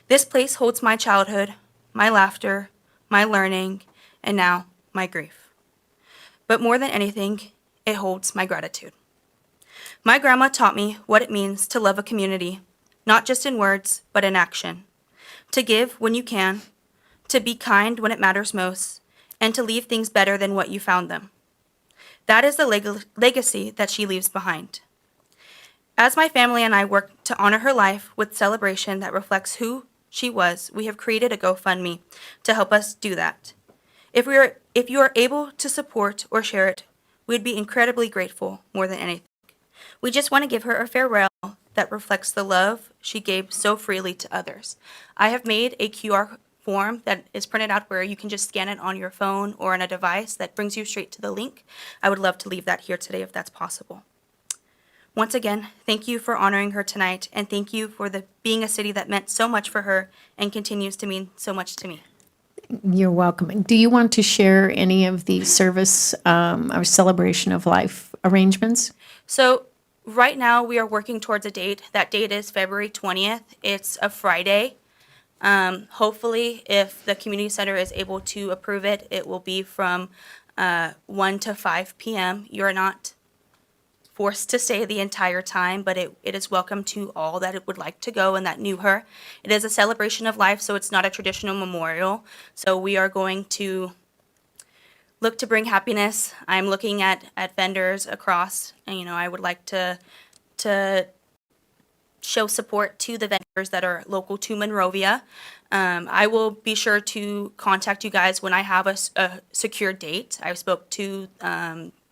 This place holds my childhood, my laughter, my learning, and now my grief. But more than anything, it holds my gratitude. My grandma taught me what it means to love a community, not just in words, but in action. To give when you can, to be kind when it matters most, and to leave things better than what you found them. That is the legacy that she leaves behind. As my family and I work to honor her life with celebration that reflects who she was, we have created a GoFundMe to help us do that. If you are able to support or share it, we'd be incredibly grateful more than anything. We just want to give her a farewell that reflects the love she gave so freely to others. I have made a QR form that is printed out where you can just scan it on your phone or on a device that brings you straight to the link. I would love to leave that here today if that's possible. Once again, thank you for honoring her tonight, and thank you for being a city that meant so much for her and continues to mean so much to me. You're welcome. Do you want to share any of the service or celebration of life arrangements? So right now, we are working towards a date. That date is February 20th. It's a Friday. Hopefully, if the community center is able to approve it, it will be from 1 to 5 p.m. You're not forced to stay the entire time, but it is welcome to all that would like to go and that knew her. It is a celebration of life, so it's not a traditional memorial. So we are going to look to bring happiness. I'm looking at vendors across, and I would like to show support to the vendors that are local to Monrovia. I will be sure to contact you guys when I have a secure date. I spoke to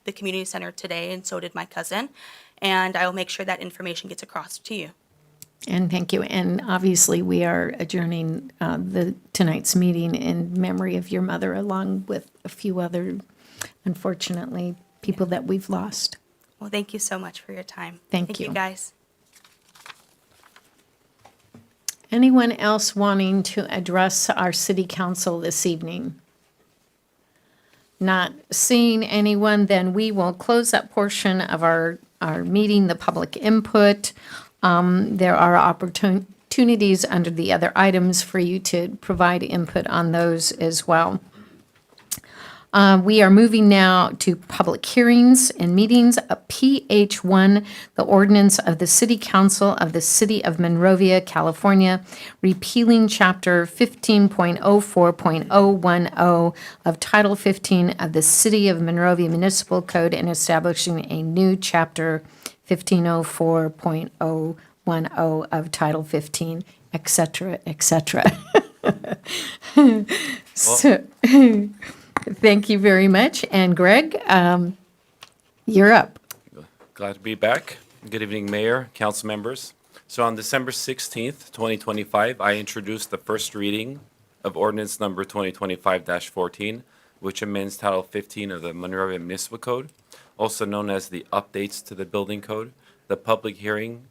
the community center today, and so did my cousin, and I will make sure that information gets across to you. And thank you. And obviously, we are adjourning tonight's meeting in memory of your mother, along with a few other, unfortunately, people that we've lost. Well, thank you so much for your time. Thank you. you, guys. Anyone else wanting to address our city council this evening? Not seeing anyone, then we will close that portion of our meeting, the public input. There are opportunities under the other items for you to provide input on those as well. We are moving now to public hearings and meetings. PH1, the ordinance of the City Council of the City of Monrovia, California, repealing Chapter 15.04.010 of Title 15 of the City of Monrovia Municipal Code and establishing a new Chapter 1504.010 of Title 15, et cetera, et cetera. So, thank you very much. And Greg, you're up. Glad to be back. Good evening, Mayor, council members. So on December 16th, 2025, I introduced the first reading of ordinance number 2025-14, which amends Title 15 of the Monrovia Municipal Code, also known as the updates to the building code. The public hearing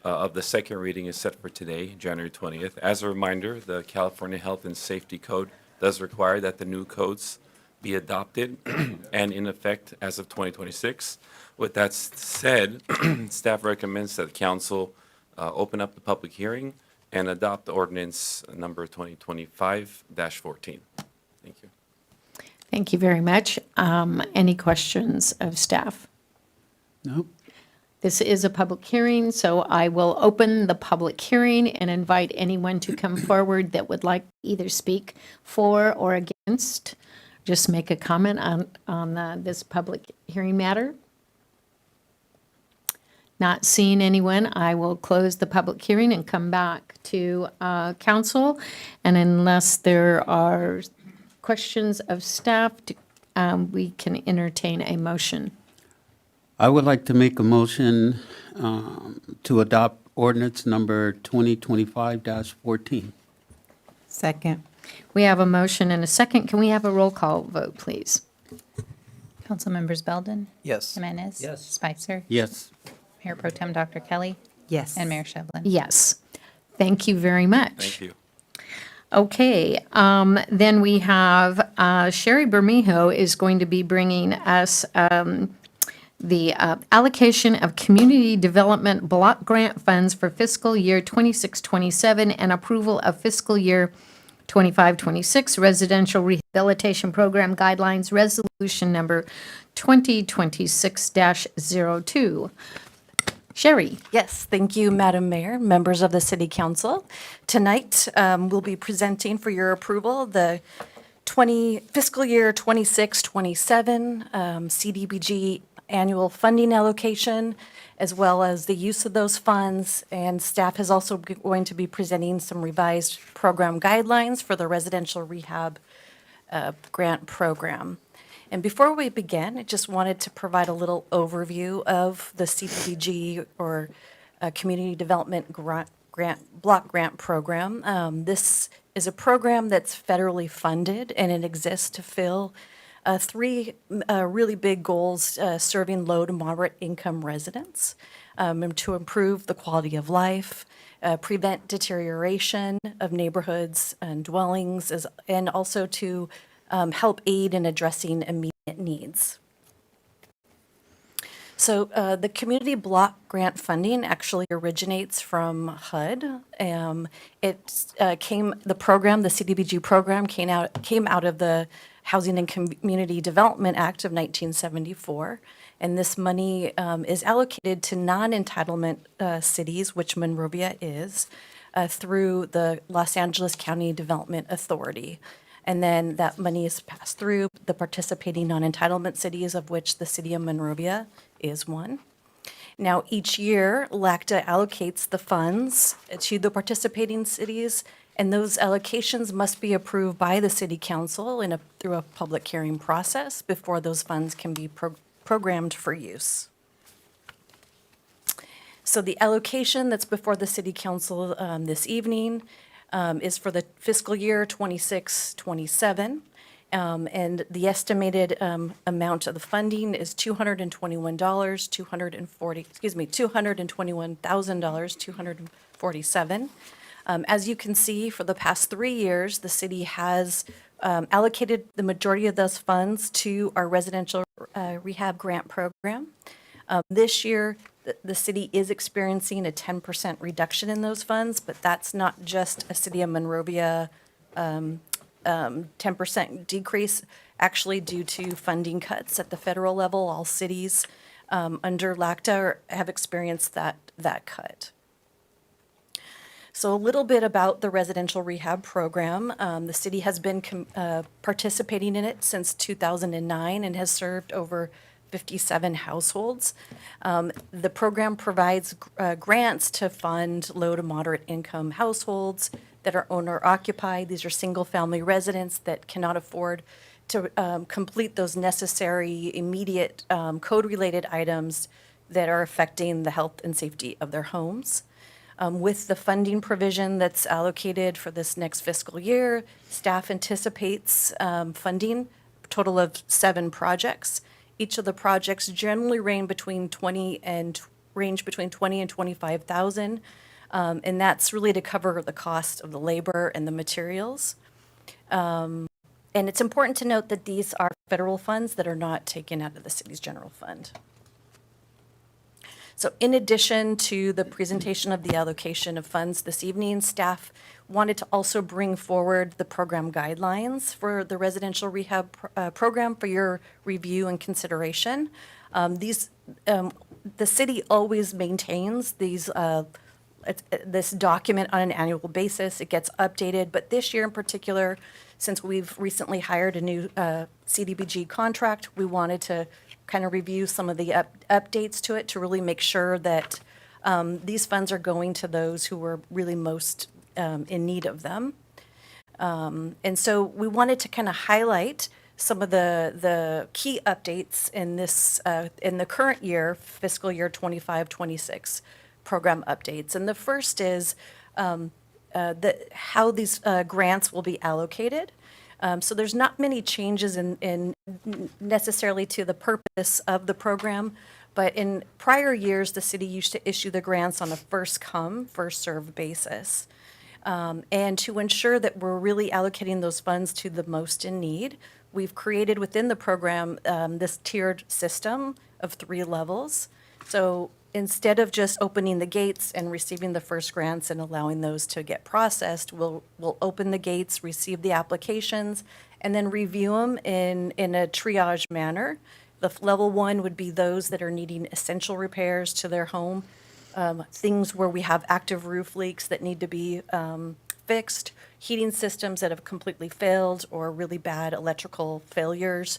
of the second reading is set for today, January 20th. As a reminder, the California Health and Safety Code does require that the new codes be adopted and in effect as of 2026. With that said, staff recommends that council open up the public hearing and adopt the ordinance number 2025-14. Thank you. Thank you very much. Any questions of staff? Nope. This is a public hearing, so I will open the public hearing and invite anyone to come forward that would like to either speak for or against. Just make a comment on this public hearing matter. Not seeing anyone, I will close the public hearing and come back to council. And unless there are questions of staff, we can entertain a motion. I would like to make a motion to adopt ordinance number 2025-14. Second. We have a motion and a second. Can we have a roll call vote, please? Council members Belden? Yes. Jimenez? Yes. Spicer? Yes. Mayor Pro Tem Dr. Kelly? Yes. And Mayor Shevlin? Yes. Thank you very much. Thank you. Okay, then we have Sherry Bermejo is going to be bringing us the allocation of community development block grant funds for fiscal year 26-27 and approval of fiscal year 25-26 residential rehabilitation program guidelines, resolution number 2026-02. Sherry. Yes, thank you, Madam Mayor, members of the City Council. Tonight, we'll be presenting for your approval the fiscal year 26-27 CDBG annual funding allocation, as well as the use of those funds. And staff is also going to be presenting some revised program guidelines for the residential rehab grant program. And before we begin, I just wanted to provide a little overview of the CDBG, or Community Development Block Grant Program. This is a program that's federally funded, and it exists to fill three really big goals serving low to moderate income residents. and to improve the quality of life, prevent deterioration of neighborhoods and dwellings, and also to help aid in addressing immediate needs. So the community block grant funding actually originates from HUD. The program, the CDBG program, came out of the Housing and Community Development Act of 1974, and this money is allocated to non-entitlement cities, which Monrovia is, through the Los Angeles County Development Authority. And then that money is passed through the participating non-entitlement cities, of which the city of Monrovia is one. Now, each year, LACTA allocates the funds to the participating cities, and those allocations must be approved by the city council through a public hearing process before those funds can be programmed for use. So the allocation that's before the city council this evening is for the fiscal year 26-27. And the estimated amount of the funding is $221,247. As you can see, for the past 3 years, the city has allocated the majority of those funds to our residential rehab grant program. This year, the city is experiencing a 10% reduction in those funds, but that's not just a City of Monrovia 10% decrease, actually due to funding cuts at the federal level. All cities under LACTA have experienced that cut. So a little bit about the residential rehab program. The city has been participating in it since 2009 and has served over 57 households. The program provides grants to fund low to moderate income households that are owner occupied. These are single family residents that cannot afford to complete those necessary immediate code related items that are affecting the health and safety of their homes. With the funding provision that's allocated for this next fiscal year, staff anticipates funding a total of 7 projects. Each of the projects generally range between 20 and 25,000, and that's really to cover the cost of the labor and the materials. And it's important to note that these are federal funds that are not taken out of the city's general fund. So in addition to the presentation of the allocation of funds this evening, staff wanted to also bring forward the program guidelines for the residential rehab program for your review and consideration. The city always maintains this document on an annual basis. It gets updated, but this year in particular, since we've recently hired a new CDBG contract, we wanted to kind of review some of the updates to it to really make sure that these funds are going to those who were really most in need of them. And so we wanted to kind of highlight some of the key updates in this in the current year, fiscal year 25-26 program updates. And the first is how these grants will be allocated. So there's not many changes in necessarily to the purpose of the program, but in prior years, the city used to issue the grants on a first come, first served basis. And to ensure that we're really allocating those funds to the most in need, we've created within the program this tiered system of 3 levels. So instead of just opening the gates and receiving the first grants and allowing those to get processed, we'll open the gates, receive the applications, and then review them in a triage manner. The level 1 would be those that are needing essential repairs to their home, things where we have active roof leaks that need to be fixed, heating systems that have completely failed, or really bad electrical failures.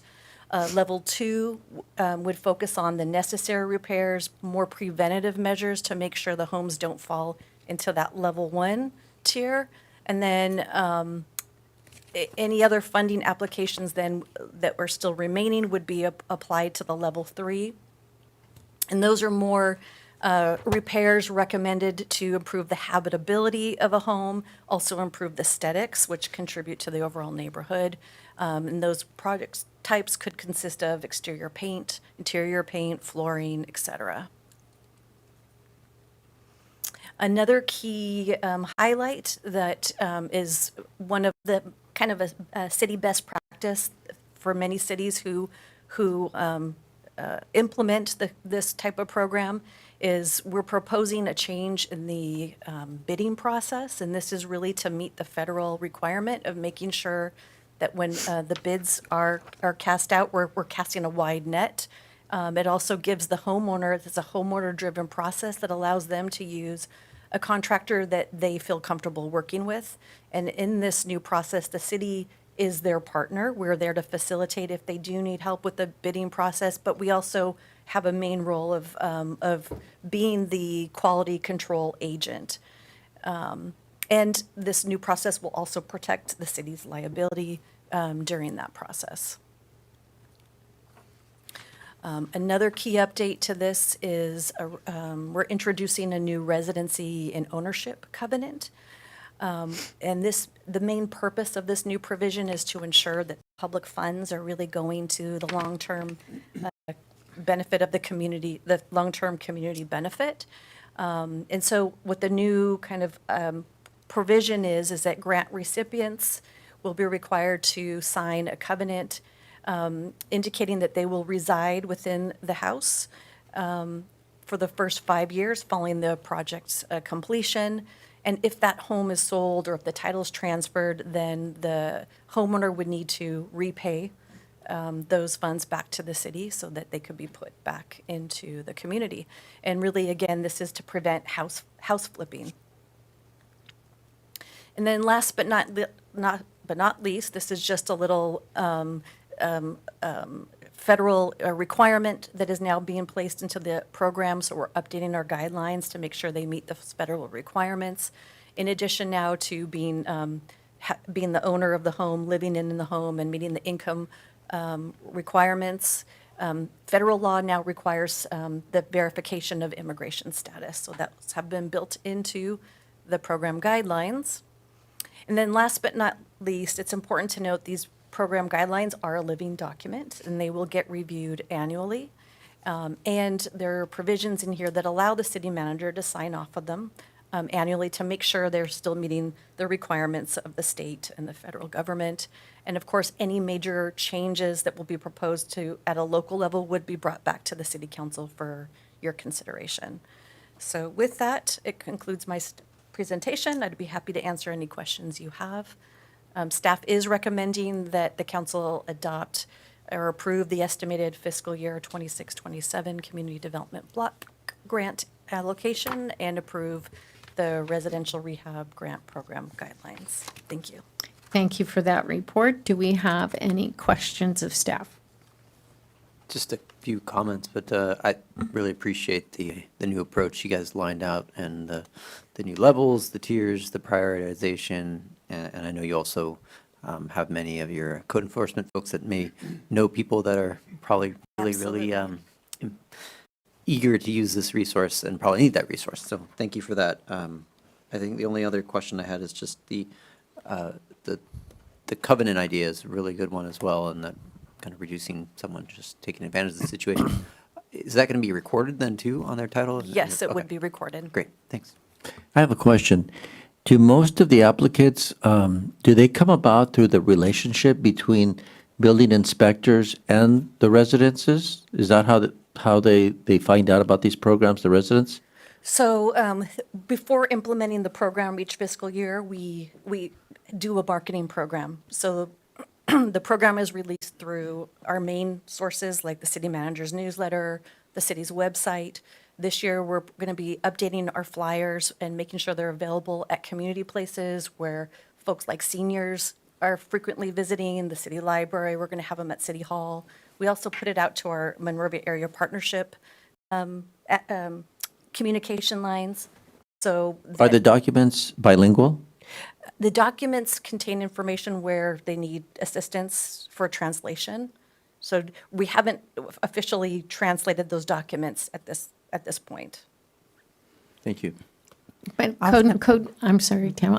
Level 2 would focus on the necessary repairs, more preventative measures to make sure the homes don't fall into that level 1 tier. And then any other funding applications then that were still remaining would be applied to the level 3. And those are more repairs recommended to improve the habitability of a home, also improve the aesthetics, which contribute to the overall neighborhood. And those project types could consist of exterior paint, interior paint, flooring, etc. Another key highlight that is one of the kind of a city best practice for many cities who implement this type of program is we're proposing a change in the bidding process, and this is really to meet the federal requirement of making sure that when the bids are cast out, we're casting a wide net. It also gives the homeowner, it's a homeowner-driven process that allows them to use a contractor that they feel comfortable working with. And in this new process, the city is their partner. We're there to facilitate if they do need help with the bidding process, but we also have a main role of being the quality control agent. And this new process will also protect the city's liability during that process. Another key update to this is we're introducing a new residency and ownership covenant. And the main purpose of this new provision is to ensure that public funds are really going to the long-term benefit of the community, the long-term community benefit. And so what the new kind of provision is that grant recipients will be required to sign a covenant indicating that they will reside within the house for the first 5 years following the project's completion. And if that home is sold or if the title is transferred, then the homeowner would need to repay those funds back to the city so that they could be put back into the community. And really, again, this is to prevent house flipping. And then last but not least, this is just a little federal requirement that is now being placed into the program, so we're updating our guidelines to make sure they meet the federal requirements. In addition now to being the owner of the home, living in the home, and meeting the income requirements, federal law now requires the verification of immigration status, so that's have been built into the program guidelines. And then last but not least, it's important to note these program guidelines are a living document, and they will get reviewed annually. And there are provisions in here that allow the city manager to sign off of them annually to make sure they're still meeting the requirements of the state and the federal government. And of course, any major changes that will be proposed at a local level would be brought back to the city council for your consideration. So with that, it concludes my presentation. I'd be happy to answer any questions you have. Staff is recommending that the council adopt or approve the estimated fiscal year 26-27 community development block grant allocation and approve the residential rehab grant program guidelines. Thank you. Thank you for that report. Do we have any questions of staff? Just a few comments, but I really appreciate the new approach you guys lined out and the new levels, the tiers, the prioritization, and I know you also have many of your code enforcement folks that may know people that are probably really eager to use this resource and probably need that resource. So thank you for that. I think the only other question I had is just the covenant idea is a really good one as well, and that kind of reducing someone just taking advantage of the situation. Is that going to be recorded then too on their title? Yes, it would Okay. be recorded. Great, thanks. I have a question. Do most of the applicants, do they come about through the relationship between building inspectors and the residences? Is that how they find out about these programs, the residents? So before implementing the program each fiscal year, we do a marketing program. So the program is released through our main sources like the city manager's newsletter, the city's website. This year, we're going to be updating our flyers and making sure they're available at community places where folks like seniors are frequently visiting, the city library. We're going to have them at City Hall. We also put it out to our Monrovia Area Partnership communication lines. So Are the documents bilingual? the documents contain information where they need assistance for translation. So we haven't officially translated those documents at this point. Thank you. But I'm sorry, Tam.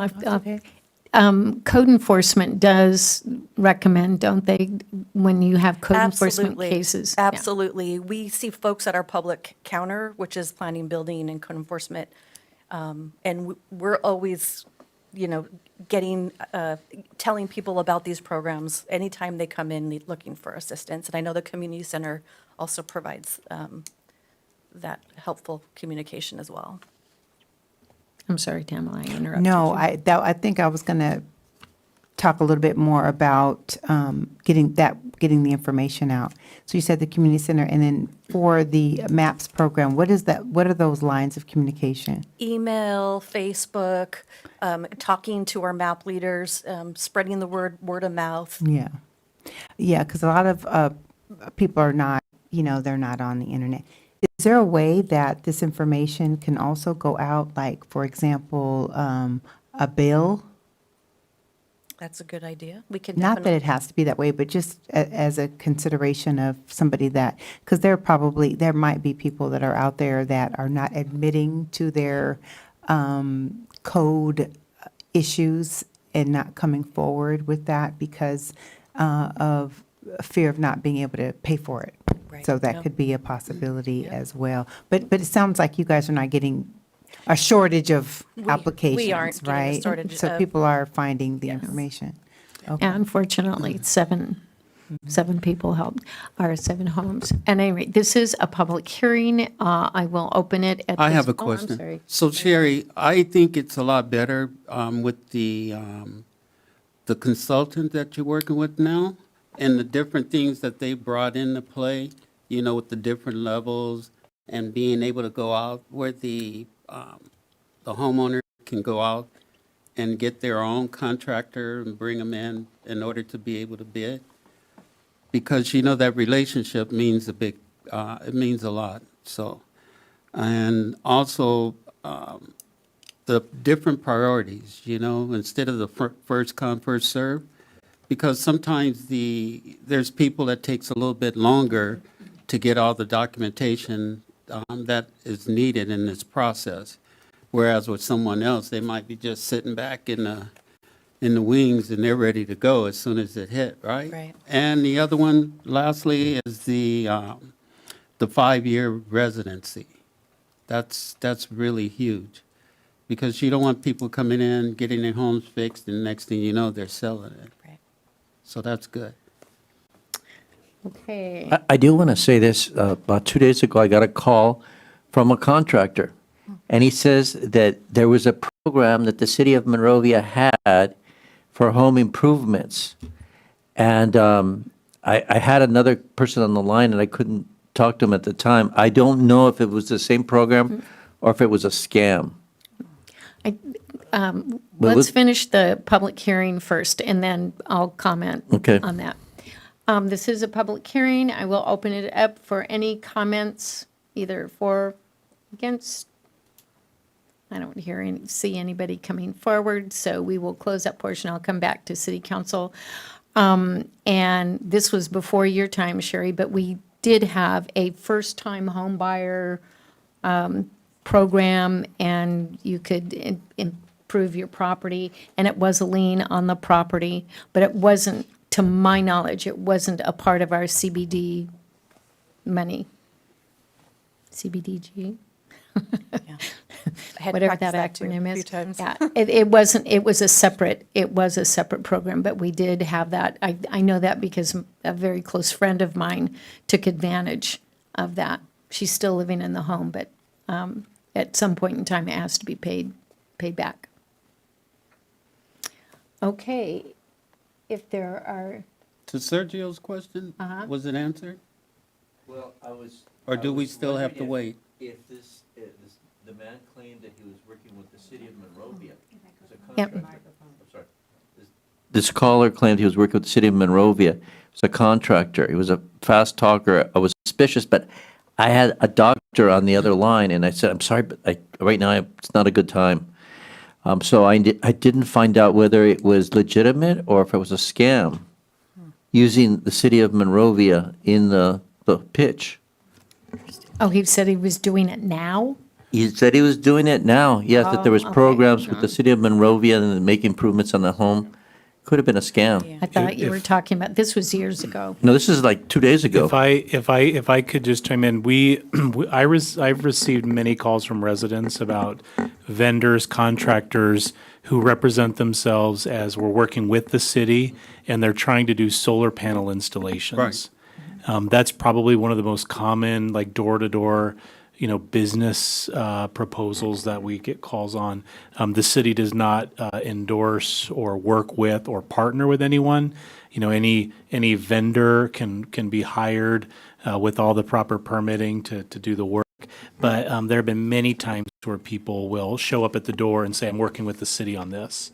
Code enforcement does recommend, don't they, when you have code enforcement Absolutely. cases? Yeah. Absolutely. We see folks at our public counter, which is planning, building, and code enforcement, And we're always, getting, telling people about these programs anytime they come in looking for assistance. And I know the community center also provides that helpful communication as well. I'm sorry, Tamala, I interrupted No, you. I think I was going to talk a little bit more about getting the information out. So you said the community center, and then for the MAPS program, what is that? What are those lines of communication? Email, Facebook, talking to our MAP leaders, spreading the word of mouth. Yeah. Yeah, because a lot of people are not, they're not on the internet. Is there a way that this information can also go out, like, for example, a bill? That's a good idea. We can Not that it has to be that way, but just as a consideration of somebody that, because there might be people that are out there that are not admitting to their code issues and not coming forward with that because of fear of not being able to pay for it. Right. So that Yep. could be a possibility as well. But it sounds like you guys are not getting a shortage of applications, aren't getting a right? shortage So of- people are finding the information. Okay. And unfortunately, seven people helped, or 7 homes. At any rate, this is a public hearing. I will open it at I this- have a oh, I'm question. sorry. So Sherry, I think it's a lot better with the consultant that you're working with now and the different things that they brought into play, with the different levels and being able to go out where the homeowner can go out and get their own contractor and bring them in order to be able to bid. Because that relationship means it means a lot, so. And also, the different priorities, instead of the first come, first serve. Because sometimes there's people that takes a little bit longer to get all the documentation that is needed in this process. Whereas with someone else, they might be just sitting back in the wings and they're ready to go as soon as it hit, right? Right. And the other one, lastly, is the 5-year residency. That's really huge because you don't want people coming in, getting their homes fixed, and next thing you know, they're selling it. Right. So that's good. Okay. I do want to say this. About 2 days ago, I got a call from a contractor, and he says that there was a program that the city of Monrovia had for home improvements. And I had another person on the line, and I couldn't talk to him at the time. I don't know if it was the same program or if it was a scam. Well, Let's finish the public hearing first, and then I'll comment Okay. on that. This is a public hearing. I will open it up for any comments, either for, against. I don't see anybody coming forward, so we will close that portion. I'll come back to city council. And this was before your time, Sherry, but we did have a first-time home buyer program, and you could improve your property, and it was a lien on the property, but it wasn't, to my knowledge, it wasn't a part of our CBD money. CBDG? I had Whatever that practiced that too a acronym few is. times. Yeah, it wasn't, it was a separate program, but we did have that. I know that because a very close friend of mine took advantage of that. She's still living in the home, but at some point in time, it has to be paid back. Okay, if there are, To Sergio's question, was it answered? Well, I was. Or do we still have to wait? If the man claimed that he was working with the city of Monrovia. Yep. I'm sorry. This caller claimed he was working with the city of Monrovia. He was a contractor. He was a fast talker. I was suspicious, but I had a doctor on the other line, and I said, I'm sorry, but right now it's not a good time. So I didn't find out whether it was legitimate or if it was a scam using the city of Monrovia in the pitch. oh, he said he was doing it now? He said he was doing it now, yes, that there was Oh, okay. programs with the city of Monrovia and make improvements on the home Could have been a scam. I thought you were talking about, this was years ago. No, this is like 2 days ago. If I could just chime in, I've received many calls from residents about vendors, contractors who represent themselves as we're working with the city and they're trying to do solar panel installations. That's probably one of the most common, like door-to-door, business proposals that we get calls on. The city does not endorse or work with or partner with anyone. Any vendor can be hired with all the proper permitting to do the work. But there have been many times where people will show up at the door and say, "I'm working with the city on this."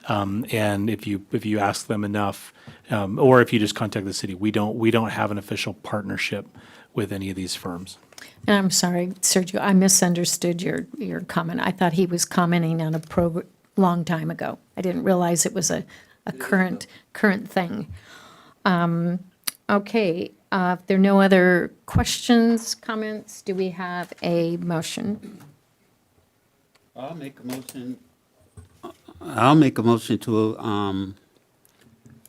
And if you ask them enough, or if you just contact the city, we don't have an official partnership with any of these firms. And I'm sorry, Sergio, I misunderstood your comment. I thought he was commenting on a long time ago. I didn't realize it was a current thing. Okay, if there are no other questions, comments, do we have a motion? I'll make a motion to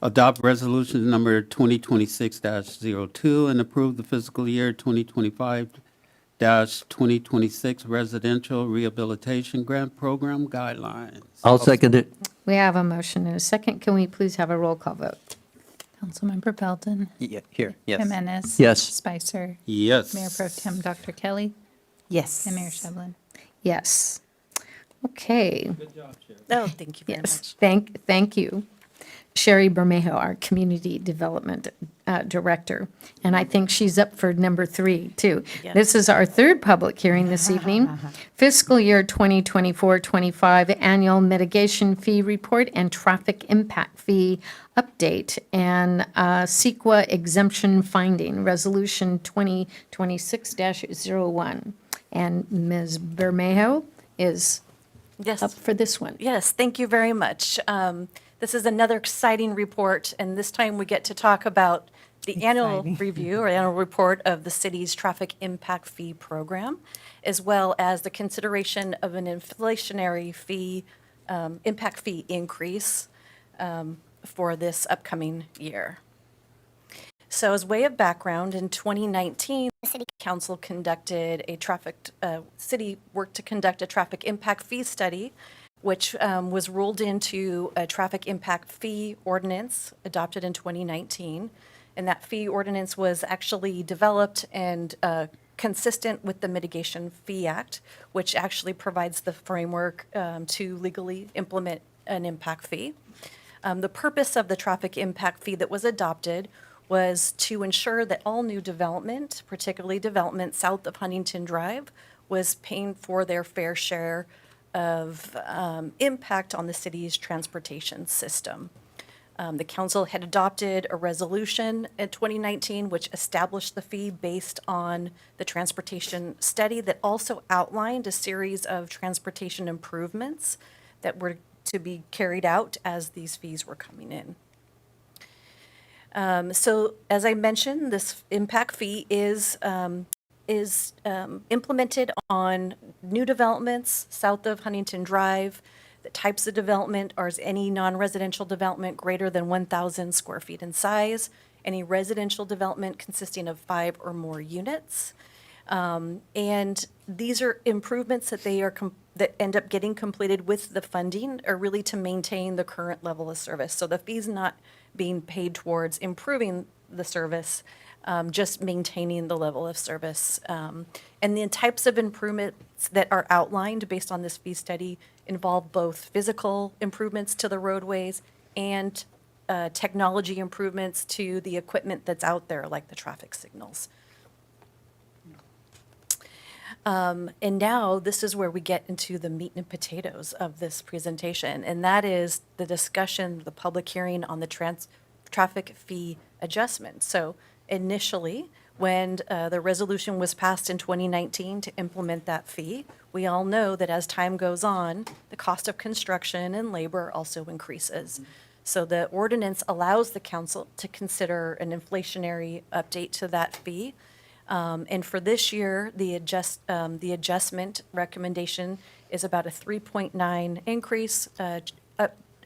adopt resolution number 2026-02 and approve the fiscal year 2025-2026 residential rehabilitation grant program guidelines. I'll second it. We have a motion and a second. Can we please have a roll call vote? Councilmember Belton. Here, yes. Jimenez. Yes. Spicer. Yes. Mayor Pro Tem Dr. Kelly. Yes. And Mayor Shevlin. Yes. Okay. Oh, thank you very Yes, much. thank you. Sherry Bermejo, our Community Development Director, and I think she's up for number 3, too. Yes. This is our third public hearing this evening. Fiscal year 2024-25 Annual Mitigation Fee Report and Traffic Impact Fee Update, and CEQA Exemption Finding, Resolution 2026-01. And Ms. Bermejo is Yes. up for this one. Yes, thank you very much. This is another exciting report, and this time we get to talk about the annual review or annual report of the city's traffic impact fee program, as well as the consideration of an inflationary fee, impact fee increase for this upcoming year. So as way of background, in 2019, the City Council conducted city worked to conduct a traffic impact fee study, which was ruled into a traffic impact fee ordinance adopted in 2019. And that fee ordinance was actually developed and consistent with the Mitigation Fee Act, which actually provides the framework to legally implement an impact fee. The purpose of the traffic impact fee that was adopted was to ensure that all new development, particularly development south of Huntington Drive, was paying for their fair share of impact on the city's transportation system. The council had adopted a resolution in 2019 which established the fee based on the transportation study that also outlined a series of transportation improvements that were to be carried out as these fees were coming in. So as I mentioned, this impact fee is implemented on new developments south of Huntington Drive. The types of development are any non-residential development greater than 1,000 square feet in size, any residential development consisting of 5 or more units. And these are improvements that that end up getting completed with the funding are really to maintain the current level of service. So the fee's not being paid towards improving the service, just maintaining the level of service. And the types of improvements that are outlined based on this fee study involve both physical improvements to the roadways and technology improvements to the equipment that's out there, like the traffic signals. And now this is where we get into the meat and potatoes of this presentation, and that is the discussion, the public hearing on the traffic fee adjustment. So initially, when the resolution was passed in 2019 to implement that fee, we all know that as time goes on, the cost of construction and labor also increases. So the ordinance allows the council to consider an inflationary update to that fee. And for this year, the adjustment recommendation is about a 3.9 increase,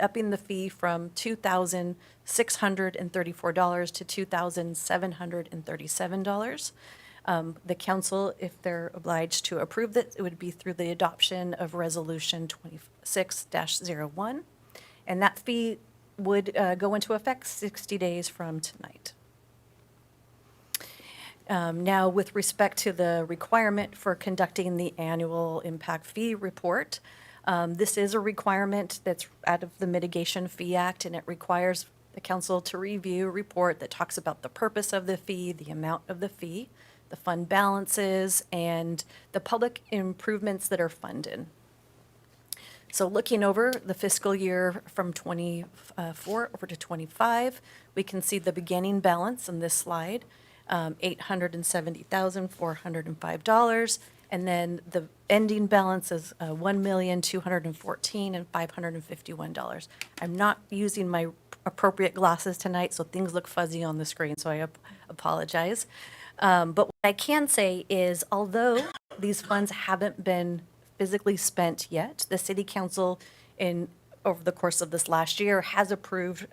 upping the fee from $2,634 to $2,737. The council, if they're obliged to approve this, it would be through the adoption of Resolution 26-01. And that fee would go into effect 60 days from tonight. Now, with respect to the requirement for conducting the annual impact fee report, this is a requirement that's out of the Mitigation Fee Act, and it requires the council to review a report that talks about the purpose of the fee, the amount of the fee, the fund balances, and the public improvements that are funded. So looking over the fiscal year from 24 over to 25, we can see the beginning balance in this slide, $870,405, and then the ending balance is $1,214,551 and $551. I'm not using my appropriate glasses tonight, so things look fuzzy on the screen, so I apologize. But what I can say is, although these funds haven't been physically spent yet, the city council over the course of this last year has approved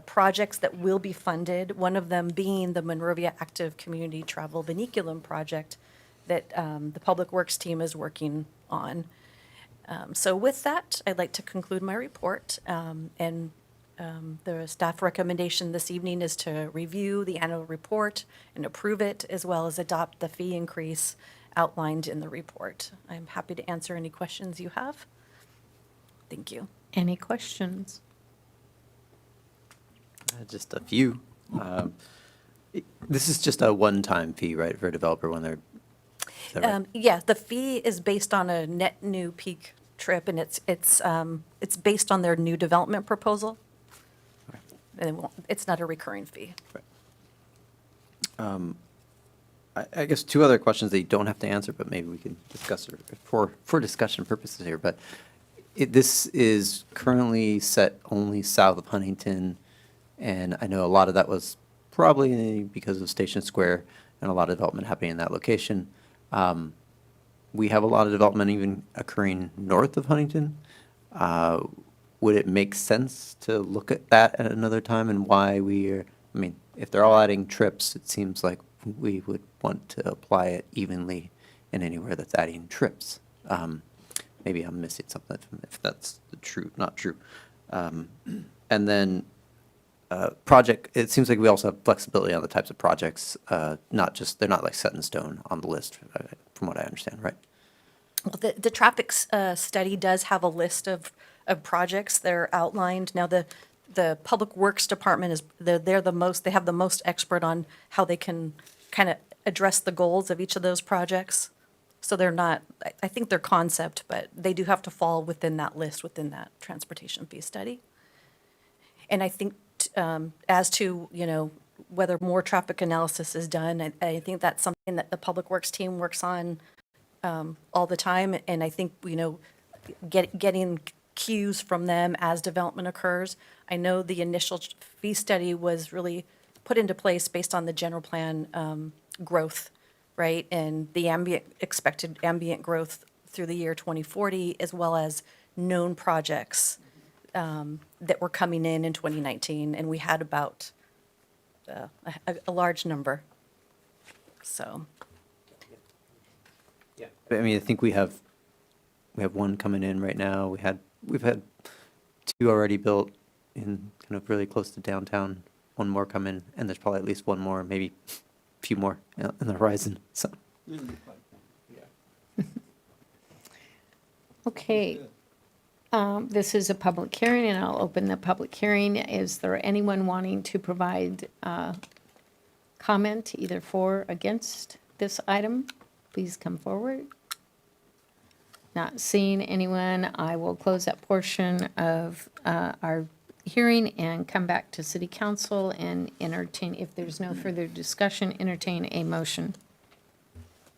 projects that will be funded, one of them being the Monrovia Active Community Travel Vinculum project that the Public Works team is working on. So with that, I'd like to conclude my report. And the staff recommendation this evening is to review the annual report and approve it, as well as adopt the fee increase outlined in the report. I'm happy to answer any questions you have. Thank you. Any questions? Just a few. This is just a one-time fee, right, for a developer when they're, is that right? Yeah, the fee is based on a net new peak trip, and it's based on their new development proposal. And it's not a recurring fee. I guess two other questions that you don't have to answer, but maybe we can discuss it for discussion purposes here. But this is currently set only south of Huntington, and I know a lot of that was probably because of Station Square and a lot of development happening in that location. We have a lot of development even occurring north of Huntington. Would it make sense to look at that at another time, and why I mean, if they're all adding trips, it seems like we would want to apply it evenly in anywhere that's adding trips. Maybe I'm missing something if that's not true. And then project, it seems like we also have flexibility on the types of projects, they're not like set in stone on the list, from what I understand, right? Well, the traffic study does have a list of projects that are outlined. Now, the Public Works Department they have the most expert on how they can kind of address the goals of each of those projects. So they're not, I think they're concept, but they do have to fall within that list, within that transportation fee study. And I think as to, whether more traffic analysis is done, I think that's something that the Public Works team works on all the time. And I think, getting cues from them as development occurs. I know the initial fee study was really put into place based on the general plan growth, right? And the expected ambient growth through the year 2040, as well as known projects that were coming in 2019. And we had about a large number. So. Yeah. I mean, I think we have one coming in right now. We've had two already built in kind of really close to downtown, one more come in, and there's probably at least one more, maybe a few more in the horizon. So. Okay. This is a public hearing, and I'll open the public hearing. Is there anyone wanting to provide comment either for or against this item? Please come forward. Not seeing anyone, I will close that portion of our hearing and come back to City Council and entertain, if there's no further discussion, entertain a motion.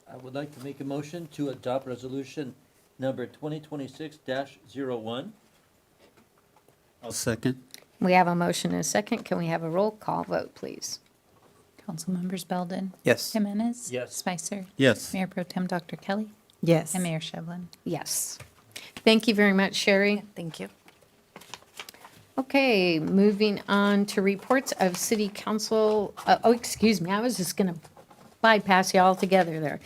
I would like to make a motion to adopt resolution number 2026-01. I'll second. We have a motion and a second. Can we have a roll call vote, please? Council members Belden. Yes. Jimenez. Yes. Spicer. Yes. Mayor Pro Tem Dr. Kelly. Yes. And Mayor Shevlin. Yes. Thank you very much, Sherry. Thank you. Okay, moving on to reports of city council, excuse me, I was just going to bypass you altogether there.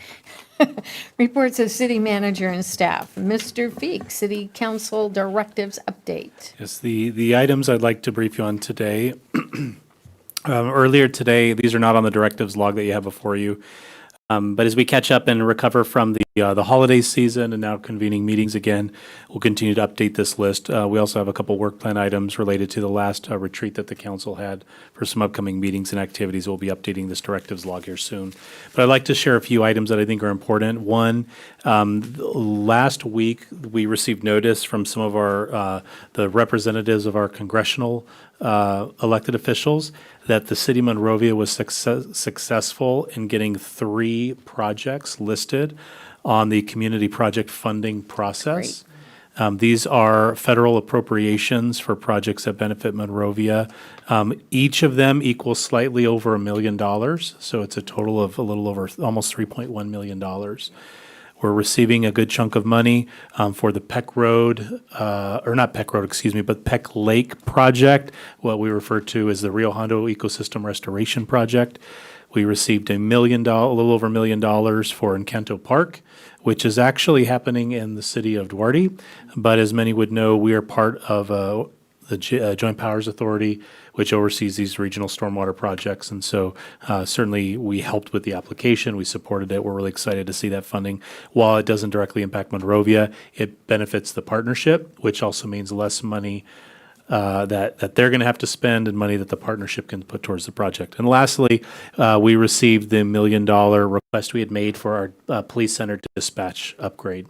Reports of city manager and staff. Mr. Feek, city council directives update. Yes, the items I'd like to brief you on today. Earlier today, these are not on the directives log that you have before you. But as we catch up and recover from the holiday season and now convening meetings again, we'll continue to update this list. We also have a couple work plan items related to the last retreat that the council had for some upcoming meetings and activities. We'll be updating this directives log here soon. But I'd like to share a few items that I think are important. One, last week we received notice from some of our the representatives of our congressional elected officials that the city of Monrovia was successful in getting 3 projects listed on the community project funding process. These are federal appropriations for projects that benefit Monrovia. Each of them equals slightly over $1 million, so it's a total of a little over almost $3.1 million. We're receiving a good chunk of money for the Peck Road, or not Peck Road, excuse me, but Peck Lake project, what we refer to as the Rio Hondo Ecosystem Restoration Project. We received a little over $1 million for Encanto Park, which is actually happening in the city of Duarte. But as many would know, we are part of the Joint Powers Authority, which oversees these regional stormwater projects. And so certainly we helped with the application. We supported it. We're really excited to see that funding. While it doesn't directly impact Monrovia, it benefits the partnership, which also means less money that they're going to have to spend and money that the partnership can put towards the project. And lastly, we received the $1 million request we had made for our police center dispatch upgrade.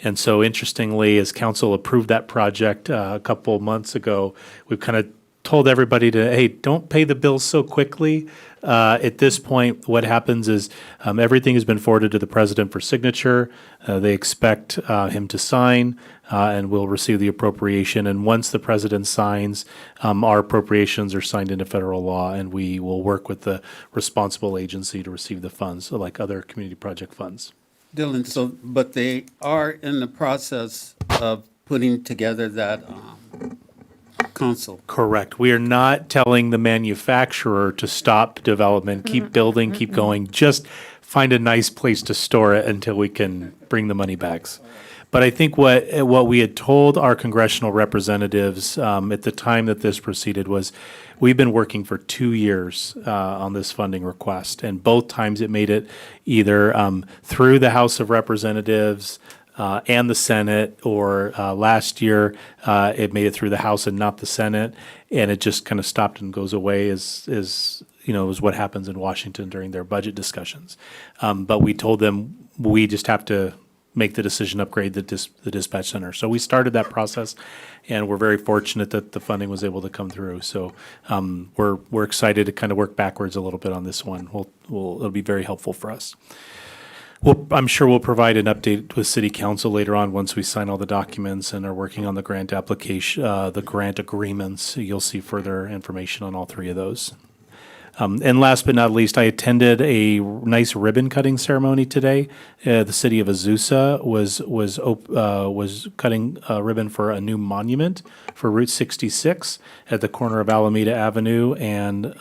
And so interestingly, as council approved that project a couple months ago, we've kind of told everybody to, hey, don't pay the bills so quickly. At this point, what happens is everything has been forwarded to the president for signature. They expect him to sign, and we'll receive the appropriation. And once the president signs, our appropriations are signed into federal law, and we will work with the responsible agency to receive the funds, like other community project funds. Dylan, but they are in the process of putting together that council. Correct. We are not telling the manufacturer to stop development, keep building, keep going. Just find a nice place to store it until we can bring the money back. But I think what we had told our congressional representatives at the time that this proceeded was we've been working for 2 years on this funding request. And both times it made it either through the House of Representatives and the Senate, or last year it made it through the House and not the Senate, and it just kind of stopped and goes away as you know, is what happens in Washington during their budget discussions. But we told them we just have to make the decision, upgrade the dispatch center. So we started that process, and we're very fortunate that the funding was able to come through. So we're excited to kind of work backwards a little bit on this one. It'll be very helpful for us. I'm sure we'll provide an update with City Council later on once we sign all the documents and are working on the grant application, the grant agreements. You'll see further information on all 3 of those. And last but not least, I attended a nice ribbon cutting ceremony today. The city of Azusa was cutting a ribbon for a new monument for Route 66 at the corner of Alameda Avenue and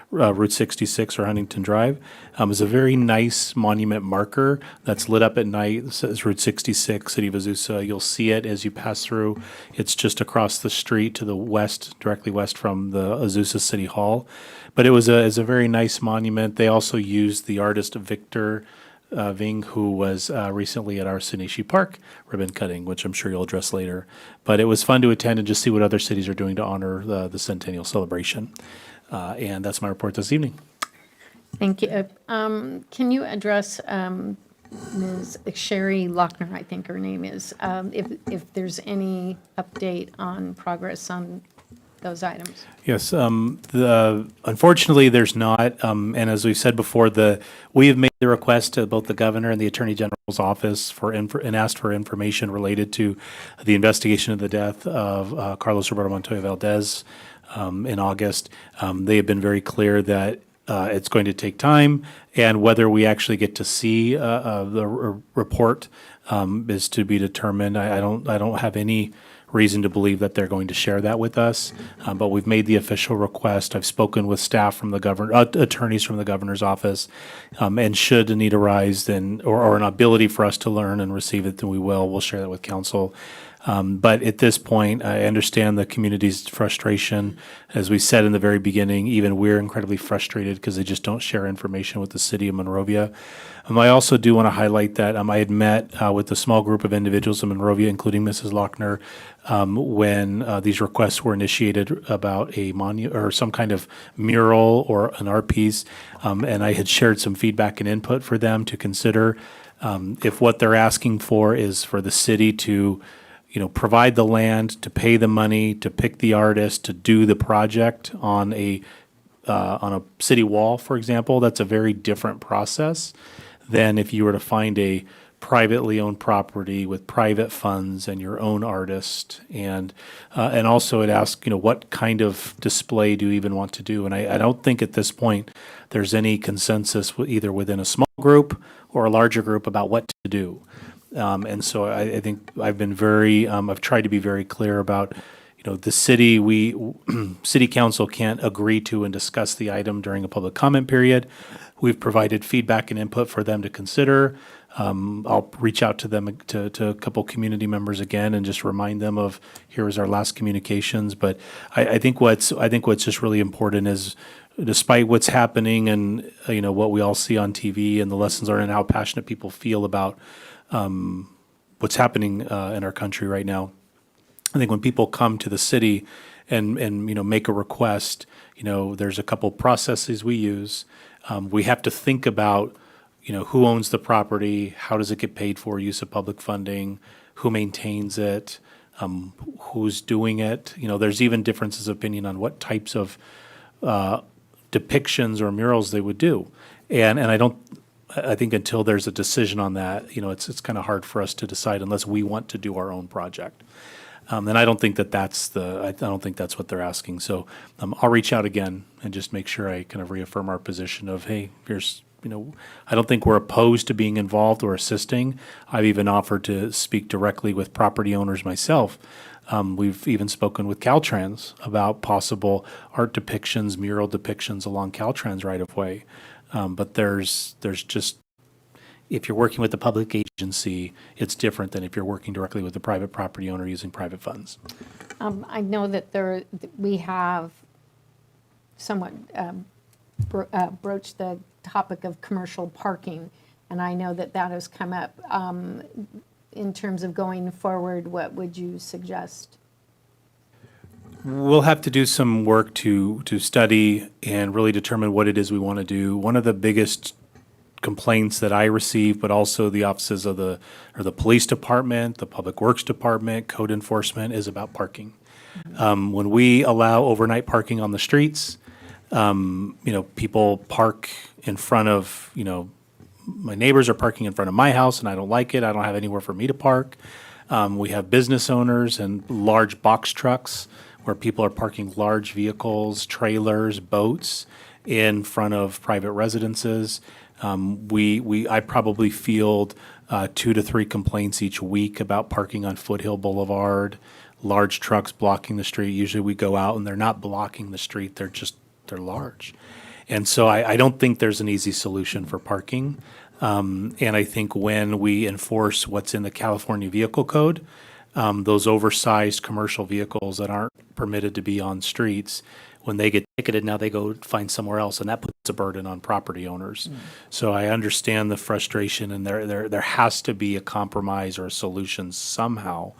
Route 66 or Huntington Drive. It's a very nice monument marker that's lit up at night. It says Route 66, City of Azusa. You'll see it as you pass through. It's just across the street to the west, directly west from the Azusa City Hall. But it's a very nice monument. They also used the artist Victor Ving, who was recently at our Sinishi Park ribbon cutting, which I'm sure you'll address later. But it was fun to attend and just see what other cities are doing to honor the centennial celebration. And that's my report this evening. Thank you. Can you address Ms. Sherry Lochner, I think her name is, if there's any update on progress on those items? Yes. Unfortunately, there's not. And as we've said before, we have made the request to both the governor and the attorney general's office and asked for information related to the investigation of the death of Carlos Roberto Montoya Valdez in August. They have been very clear that it's going to take time, and whether we actually get to see the report is to be determined. I don't have any reason to believe that they're going to share that with us, but we've made the official request. I've spoken with staff from the attorneys from the governor's office, and should a need arise, then or an ability for us to learn and receive it, then we will. We'll share that with council. But at this point, I understand the community's frustration. As we said in the very beginning, even we're incredibly frustrated because they just don't share information with the city of Monrovia. I also do want to highlight that I had met with a small group of individuals in Monrovia, including Mrs. Lochner, when these requests were initiated about a or some kind of mural or an art piece, and I had shared some feedback and input for them to consider. If what they're asking for is for the city to provide the land, to pay the money, to pick the artist, to do the project on a city wall, for example, that's a very different process than if you were to find a privately owned property with private funds and your own artist. And also it asks, what kind of display do you even want to do? And I don't think at this point there's any consensus either within a small group or a larger group about what to do. And so I think I've been I've tried to be very clear about, the city, city council can't agree to and discuss the item during a public comment period. We've provided feedback and input for them to consider. I'll reach out to them, to a couple community members again, and just remind them of, here was our last communications. But I think what's just really important is, despite what's happening and, what we all see on TV and the lessons learned and how passionate people feel about what's happening in our country right now, I think when people come to the city and make a request, there's a couple processes we use. We have to think about, who owns the property, how does it get paid for, use of public funding, who maintains it, who's doing it. There's even differences of opinion on what types of depictions or murals they would do. And I think until there's a decision on that, it's kind of hard for us to decide unless we want to do our own project. And I don't think that's what they're asking. So I'll reach out again and just make sure I kind of reaffirm our position of, hey, here's, I don't think we're opposed to being involved or assisting. I've even offered to speak directly with property owners myself. We've even spoken with Caltrans about possible art depictions, mural depictions along Caltrans right of way. But there's just, if you're working with a public agency, it's different than if you're working directly with a private property owner using private funds. I know that we have somewhat broached the topic of commercial parking, and I know that has come up. In terms of going forward, what would you suggest? We'll have to do some work to study and really determine what it is we want to do. One of the biggest complaints that I receive, but also the offices of the police department, the public works department, code enforcement, is about parking. When we allow overnight parking on the streets, people park in front of, my neighbors are parking in front of my house and I don't like it. I don't have anywhere for me to park. We have business owners and large box trucks where people are parking large vehicles, trailers, boats in front of private residences. I probably field 2 to 3 complaints each week about parking on Foothill Boulevard, large trucks blocking the street. Usually we go out and they're not blocking the street, they're large. And so I don't think there's an easy solution for parking. And I think when we enforce what's in the California Vehicle Code, those oversized commercial vehicles that aren't permitted to be on streets, when they get ticketed, now they go find somewhere else, and that puts a burden on property owners. So I understand the frustration, and there has to be a compromise or a solution somehow.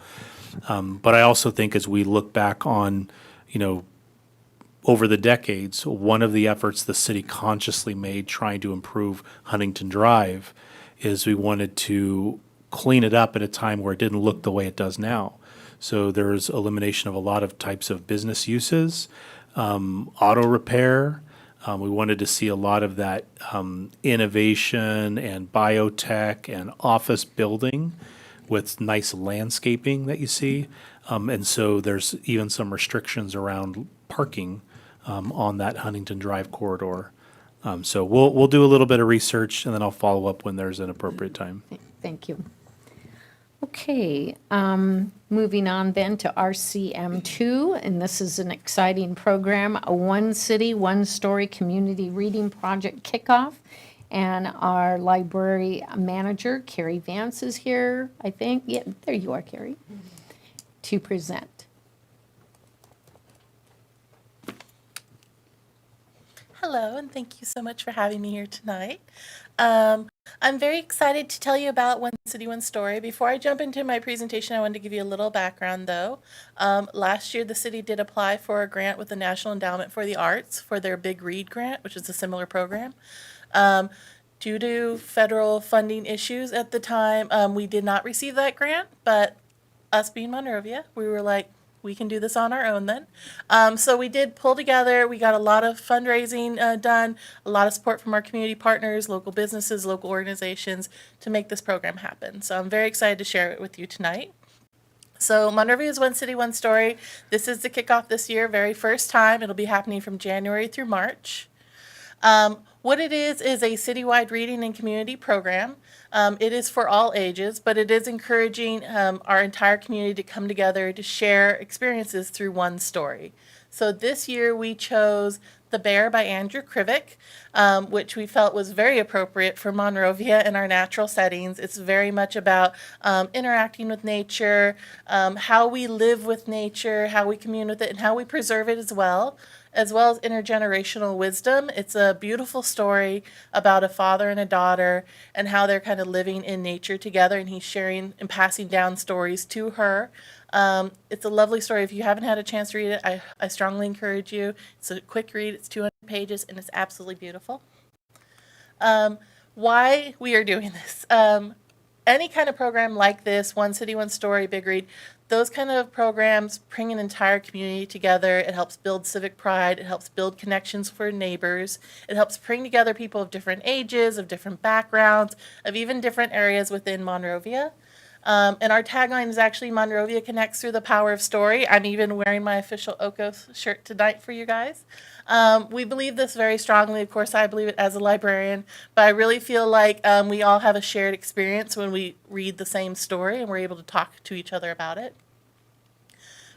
But I also think as we look back on, over the decades, one of the efforts the city consciously made trying to improve Huntington Drive is we wanted to clean it up at a time where it didn't look the way it does now. So there's elimination of a lot of types of business uses, auto repair. We wanted to see a lot of that innovation and biotech and office building with nice landscaping that you see. And so there's even some restrictions around parking on that Huntington Drive corridor. So we'll do a little bit of research, and then I'll follow up when there's an appropriate time. Thank you. Okay, moving on then to RCM2, and this is an exciting program, a One City, One Story Community Reading Project Kickoff. And our library manager, Carrie Vance, is here, I think. Yeah, there you are, Carrie, to present. Hello, and thank you so much for having me here tonight. I'm very excited to tell you about One City, One Story. Before I jump into my presentation, I wanted to give you a little background, though. Last year, the city did apply for a grant with the National Endowment for the Arts for their Big Read grant, which is a similar program. Due to federal funding issues at the time, we did not receive that grant, but us being Monrovia, we were like, we can do this on our own then. So we did pull together. We got a lot of fundraising done, a lot of support from our community partners, local businesses, local organizations to make this program happen. So I'm very excited to share it with you tonight. So Monrovia is One City, One Story. This is the kickoff this year, very first time. It'll be happening from January through March. What it is a citywide reading and community program. It is for all ages, but it is encouraging our entire community to come together to share experiences through one story. So this year we chose The Bear by Andrew Krivik, which we felt was very appropriate for Monrovia and our natural settings. It's very much about interacting with nature, how we live with nature, how we commune with it, and how we preserve it as well as intergenerational wisdom. It's a beautiful story about a father and a daughter and how they're kind of living in nature together, and he's sharing and passing down stories to her. It's a lovely story. If you haven't had a chance to read it, I strongly encourage you. It's a quick read. It's 200 pages, and it's absolutely beautiful. Why we are doing this. Any kind of program like this, One City, One Story, Big Read, those kind of programs bring an entire community together. It helps build civic pride. It helps build connections for neighbors. It helps bring together people of different ages, of different backgrounds, of even different areas within Monrovia. And our tagline is actually Monrovia connects through the power of story. I'm even wearing my official OCOS shirt tonight for you guys. We believe this very strongly. Of course, I believe it as a librarian, but I really feel like we all have a shared experience when we read the same story and we're able to talk to each other about it.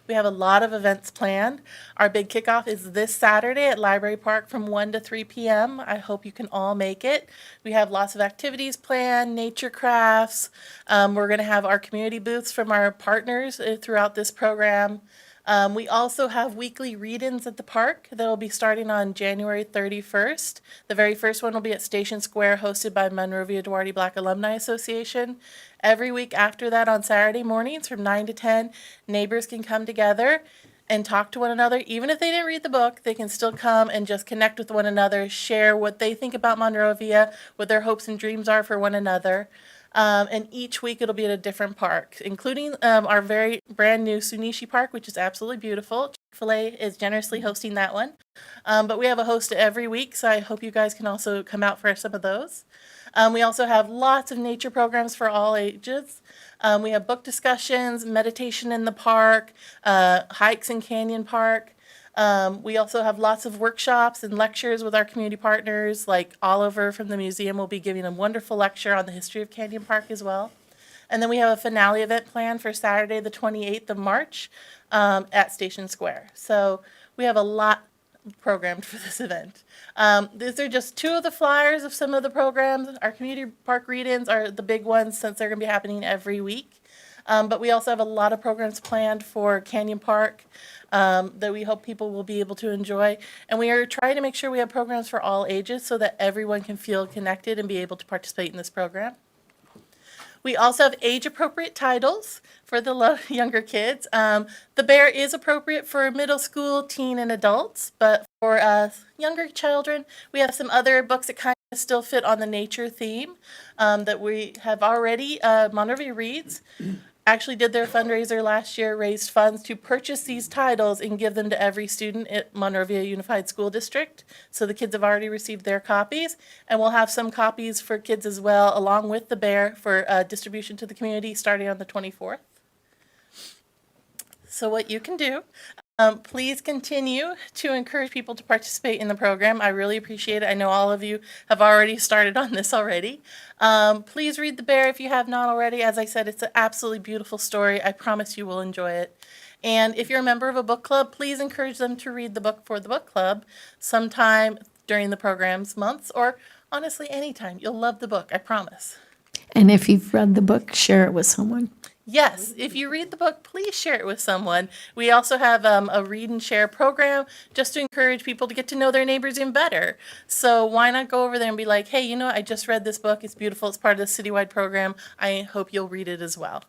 We have a lot of events planned. Our big kickoff is this Saturday at Library Park from 1 to 3 p.m. I hope you can all make it. We have lots of activities planned, nature crafts. We're going to have our community booths from our partners throughout this program. We also have weekly read-ins at the park that will be starting on January 31st. The very first one will be at Station Square, hosted by Monrovia Duarte Black Alumni Association. Every week after that on Saturday mornings from 9 to 10, neighbors can come together and talk to one another. Even if they didn't read the book, they can still come and just connect with one another, share what they think about Monrovia, what their hopes and dreams are for one another. And each week it'll be at a different park, including our very brand new Sunishi Park, which is absolutely beautiful. Chick-fil-A is generously hosting that one. But we have a host every week, so I hope you guys can also come out for some of those. We also have lots of nature programs for all ages. We have book discussions, meditation in the park, hikes in Canyon Park. We also have lots of workshops and lectures with our community partners, like Oliver from the museum will be giving a wonderful lecture on the history of Canyon Park as well. And then we have a finale event planned for Saturday, the 28th of March at Station Square. So we have a lot programmed for this event. These are just two of the flyers of some of the programs. Our community park read-ins are the big ones since they're going to be happening every week. But we also have a lot of programs planned for Canyon Park that we hope people will be able to enjoy. And we are trying to make sure we have programs for all ages so that everyone can feel connected and be able to participate in this program. We also have age-appropriate titles for the younger kids. The Bear is appropriate for middle school, teen, and adults, but for younger children, we have some other books that kind of still fit on the nature theme that we have already. Monrovia Reads actually did their fundraiser last year, raised funds to purchase these titles and give them to every student at Monrovia Unified School District. So the kids have already received their copies, and we'll have some copies for kids as well, along with The Bear, for distribution to the community starting on the 24th. So what you can do, Please continue to encourage people to participate in the program. I really appreciate it. I know all of you have already started on this already. Please read The Bear if you have not already. As I said, it's an absolutely beautiful story. I promise you will enjoy it. And if you're a member of a book club, please encourage them to read the book for the book club sometime during the program's months, or honestly, anytime. You'll love the book, I promise. And if you've read the book, share it with someone. Yes, if you read the book, please share it with someone. We also have a read and share program just to encourage people to get to know their neighbors even better. So why not go over there and be like, hey, you know, I just read this book. It's beautiful. It's part of the citywide program. I hope you'll read it as well.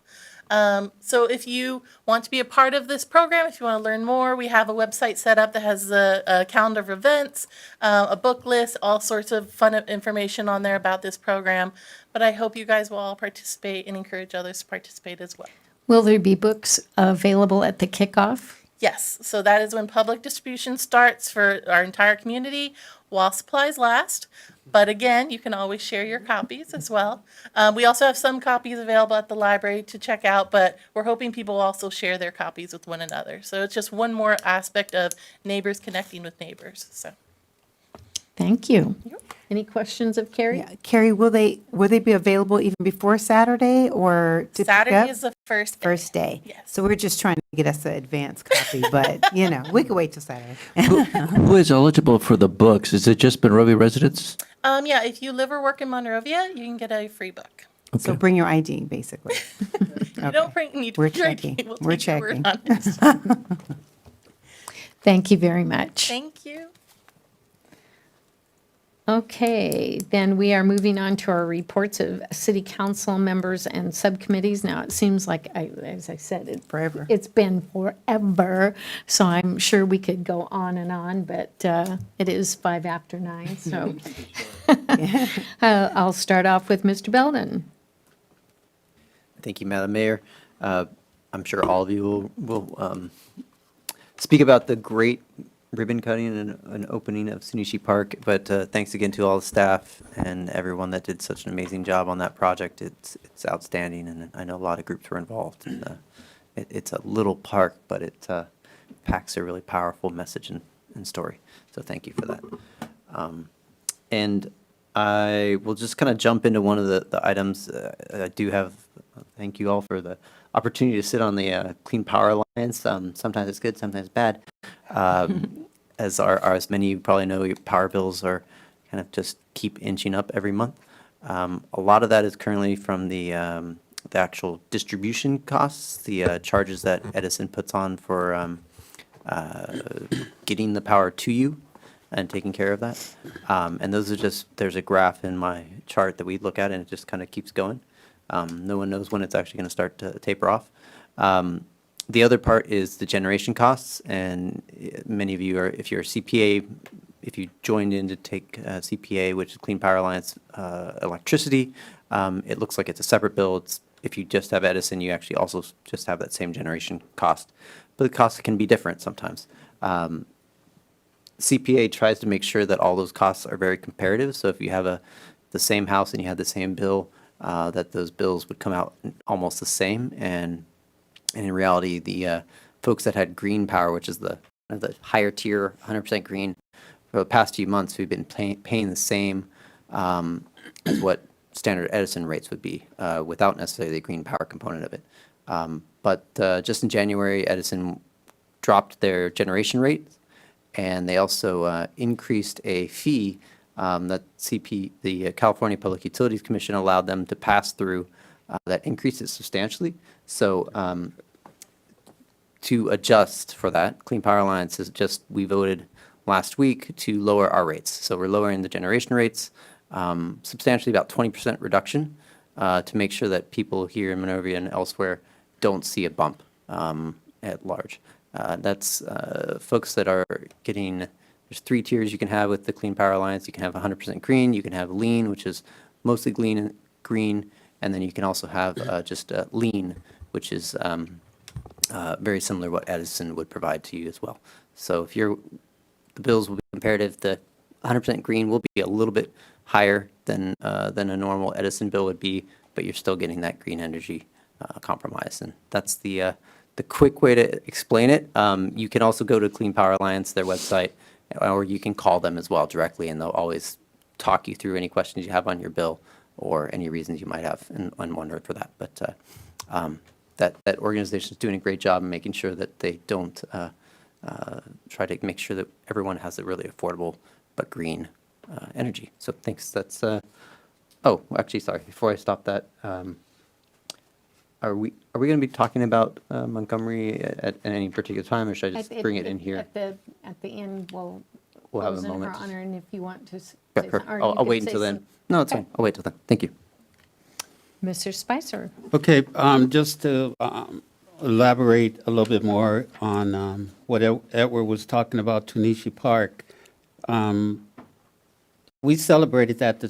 So if you want to be a part of this program, if you want to learn more, we have a website set up that has a calendar of events, a book list, all sorts of fun information on there about this program. But I hope you guys will all participate and encourage others to participate as well. Will there be books available at the kickoff? Yes, so that is when public distribution starts for our entire community while supplies last. But again, you can always share your copies as well. We also have some copies available at the library to check out, but we're hoping people will also share their copies with one another. So it's just one more aspect of neighbors connecting with neighbors. So Thank you. Any questions of Carrie? Yeah. Carrie, will they be available even before Saturday or to pick Saturday up? is the first day. First day. Yes. So we're just trying to get us an advance copy, but, you know, we could wait till Saturday. Who is eligible for the books? Is it just Monrovia residents? Yeah, if you live or work in Monrovia, you can get a free book. So bring your ID, basically. You don't need to We're bring your ID. checking. We'll We're take your word checking. on it. Thank you very much. Thank you. Okay, then we are moving on to our reports of city council members and subcommittees. Now, it seems like, as I said, Forever. it's been forever, so I'm sure we could go on and on, but it is 5 after 9, so I'll start off with Mr. Belden. Thank you, Madam Mayor. I'm sure all of you will speak about the great ribbon cutting and opening of Sunichi Park, but thanks again to all the staff and everyone that did such an amazing job on that project. It's outstanding, and I know a lot of groups were involved. And it's a little park, but it packs a really powerful message and story. So thank you for that. And I will just kind of jump into one of the items. I do have, thank you all for the opportunity to sit on the Clean Power Alliance. Sometimes it's good, sometimes bad. As many of you probably know, your power bills are kind of just keep inching up every month. A lot of that is currently from the actual distribution costs, the charges that Edison puts on for getting the power to you and taking care of that. And those are just, there's a graph in my chart that we look at, and it just kind of keeps going. No one knows when it's actually going to start to taper off. The other part is the generation costs, and many of you are, if you're a CPA, if you joined in to take CPA, which is Clean Power Alliance electricity, it looks like it's a separate bill. If you just have Edison, you actually also just have that same generation cost. But the costs can be different sometimes. CPA tries to make sure that all those costs are very comparative. So if you have the same house and you have the same bill, that those bills would come out almost the same. And in reality, the folks that had green power, which is the higher tier, 100% green, for the past few months, we've been paying the same as what standard Edison rates would be, without necessarily the green power component of it. But just in January, Edison dropped their generation rate, and they also increased a fee that the California Public Utilities Commission allowed them to pass through that increased it substantially. So to adjust for that, Clean Power Alliance we voted last week to lower our rates. So we're lowering the generation rates substantially, about 20% reduction, to make sure that people here in Monrovia and elsewhere don't see a bump at large. That's folks that are getting, there's 3 tiers you can have with the Clean Power Alliance. You can have 100% green, you can have lean, which is mostly green, and then you can also have just lean, which is very similar to what Edison would provide to you as well. So if the bills will be comparative, the 100% green will be a little bit higher than a normal Edison bill would be, but you're still getting that green energy compromise. And that's the the quick way to explain it, you can also go to Clean Power Alliance, their website, or you can call them as well directly, and they'll always talk you through any questions you have on your bill or any reasons you might have and wonder for that. But that organization is doing a great job in making sure that they don't try to make sure that everyone has a really affordable but green energy. So thanks. That's oh, actually, sorry. Before I stop that, are we going to be talking about Montgomery at any particular time, or should I just bring it in here? At the end, we'll We'll have close a in her moment. honor, and if you want to say Okay, perfect. something, or you I'll could wait say until then. some- No, it's fine. I'll wait till then. Thank you. Mr. Spicer. Okay, just to elaborate a little bit more on what Edward was talking about, Tunishi Park. We celebrated that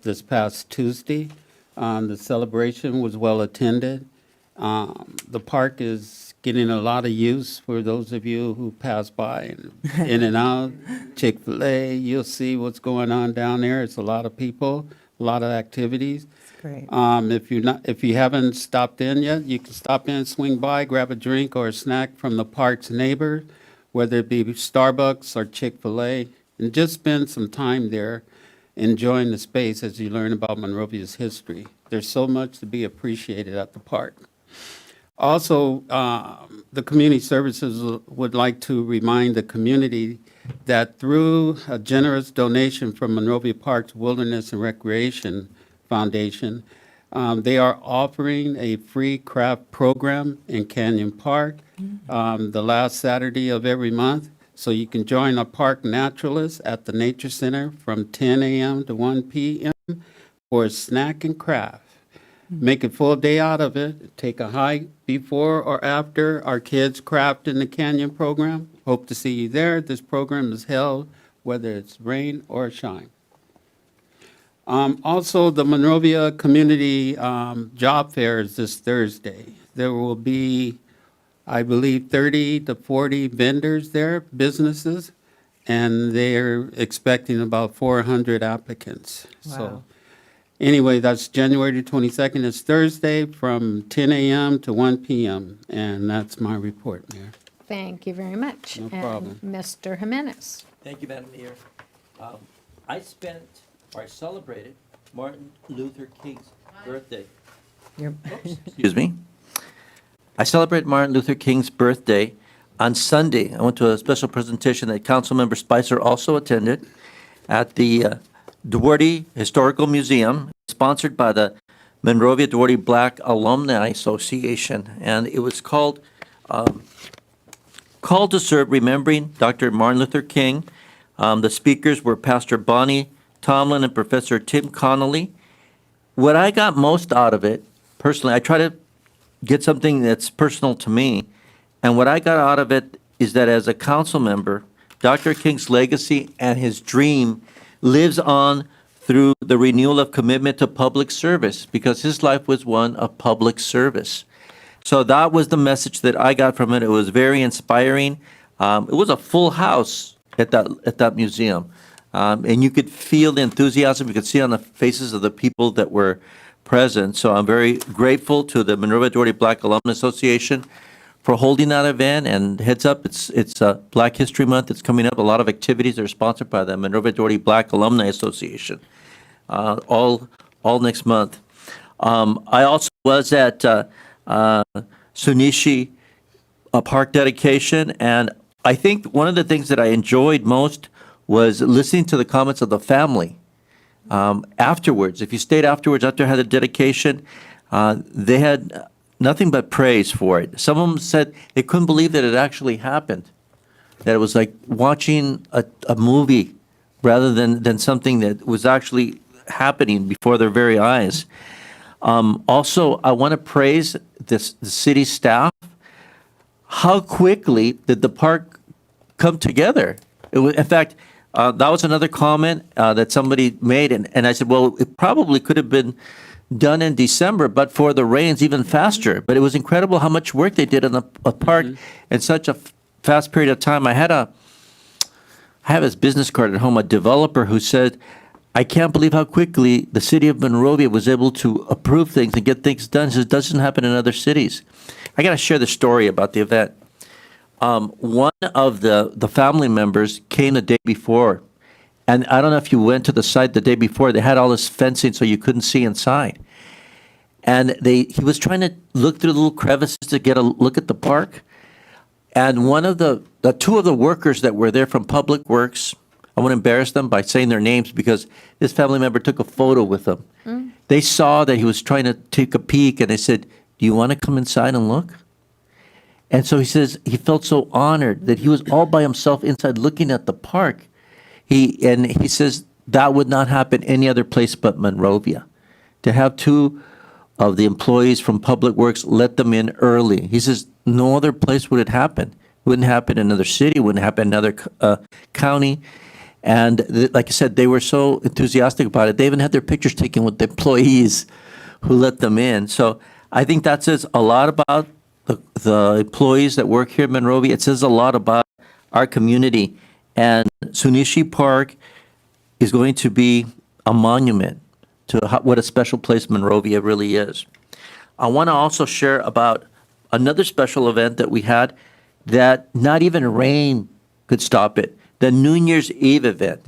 this past Tuesday. The celebration was well attended. The park is getting a lot of use for those of you who pass by and in and out. Chick-fil-A, you'll see what's going on down there. It's a lot of people, a lot of activities. Great. If you haven't stopped in yet, you can stop in, swing by, grab a drink or a snack from the park's neighbor, whether it be Starbucks or Chick-fil-A, and just spend some time there enjoying the space as you learn about Monrovia's history. There's so much to be appreciated at the park. Also, the community services would like to remind the community that through a generous donation from Monrovia Parks Wilderness and Recreation Foundation, they are offering a free craft program in Canyon Park the last Saturday of every month. So you can join a park naturalist at the Nature Center from 10 a.m. to 1 p.m. for a snack and craft. Make a full day out of it. Take a hike before or after our kids craft in the Canyon program. Hope to see you there. This program is held whether it's rain or shine. Also, the Monrovia Community Job Fair is this Thursday. There will be, I believe, 30 to 40 vendors there, businesses, and they're expecting about 400 applicants. So anyway, that's January 22nd. It's Thursday from 10 a.m. to 1 p.m. And that's my report, Mayor. Thank you very much. No And problem. Mr. Jimenez. Thank you, Madam Mayor. I celebrated Martin Luther King's birthday. Excuse me. I celebrated Martin Luther King's birthday on Sunday. I went to a special presentation that Councilmember Spicer also attended at the Duarte Historical Museum, sponsored by the Monrovia Duarte Black Alumni Association, and it was called Call to Serve, Remembering Dr. Martin Luther King. The speakers were Pastor Bonnie Tomlin and Professor Tim Connolly. What I got most out of it, personally, I try to get something that's personal to me, and what I got out of it is that as a council member, Dr. King's legacy and his dream lives on through the renewal of commitment to public service, because his life was one of public service. So that was the message that I got from it. It was very inspiring. It was a full house at that museum. And you could feel the enthusiasm. You could see on the faces of the people that were present. So I'm very grateful to the Monrovia Duarte Black Alumni Association for holding that event. And heads up, it's Black History Month. It's coming up. A lot of activities are sponsored by the Monrovia Duarte Black Alumni Association, all next month. I also was at Sunishi Park dedication, and I think one of the things that I enjoyed most was listening to the comments of the family afterwards. If you stayed afterwards, after I had the dedication, they had nothing but praise for it. Some of them said they couldn't believe that it actually happened, that it was like watching a movie rather than something that was actually happening before their very eyes. Also, I want to praise the city staff. How quickly did the park come together? In fact, that was another comment that somebody made, and I said, well, it probably could have been done in December, but for the rains, even faster. But it was incredible how much work they did on the park in such a fast period of time. I have his business card at home, a developer who said, I can't believe how quickly the city of Monrovia was able to approve things and get things done. It doesn't happen in other cities. I got to share the story about the event. One of the family members came the day before, and I don't know if you went to the site the day before. They had all this fencing so you couldn't see inside, and he was trying to look through the little crevices to get a look at the park. And one of the two of the workers that were there from Public Works, I won't embarrass them by saying their names because this family member took a photo with them. They saw that he was trying to take a peek, and they said, "Do you want to come inside and look?" And so he says he felt so honored that he was all by himself inside looking at the park. He says that would not happen any other place but Monrovia. To have two of the employees from Public Works let them in early. He says no other place would it happen. It wouldn't happen in another city, wouldn't happen in another county. And like I said, they were so enthusiastic about it. They even had their pictures taken with the employees who let them in. So I think that says a lot about the employees that work here in Monrovia. It says a lot about our community. And Sunichi Park is going to be a monument to what a special place Monrovia really is. I want to also share about another special event that we had that not even rain could stop it. The New Year's Eve event.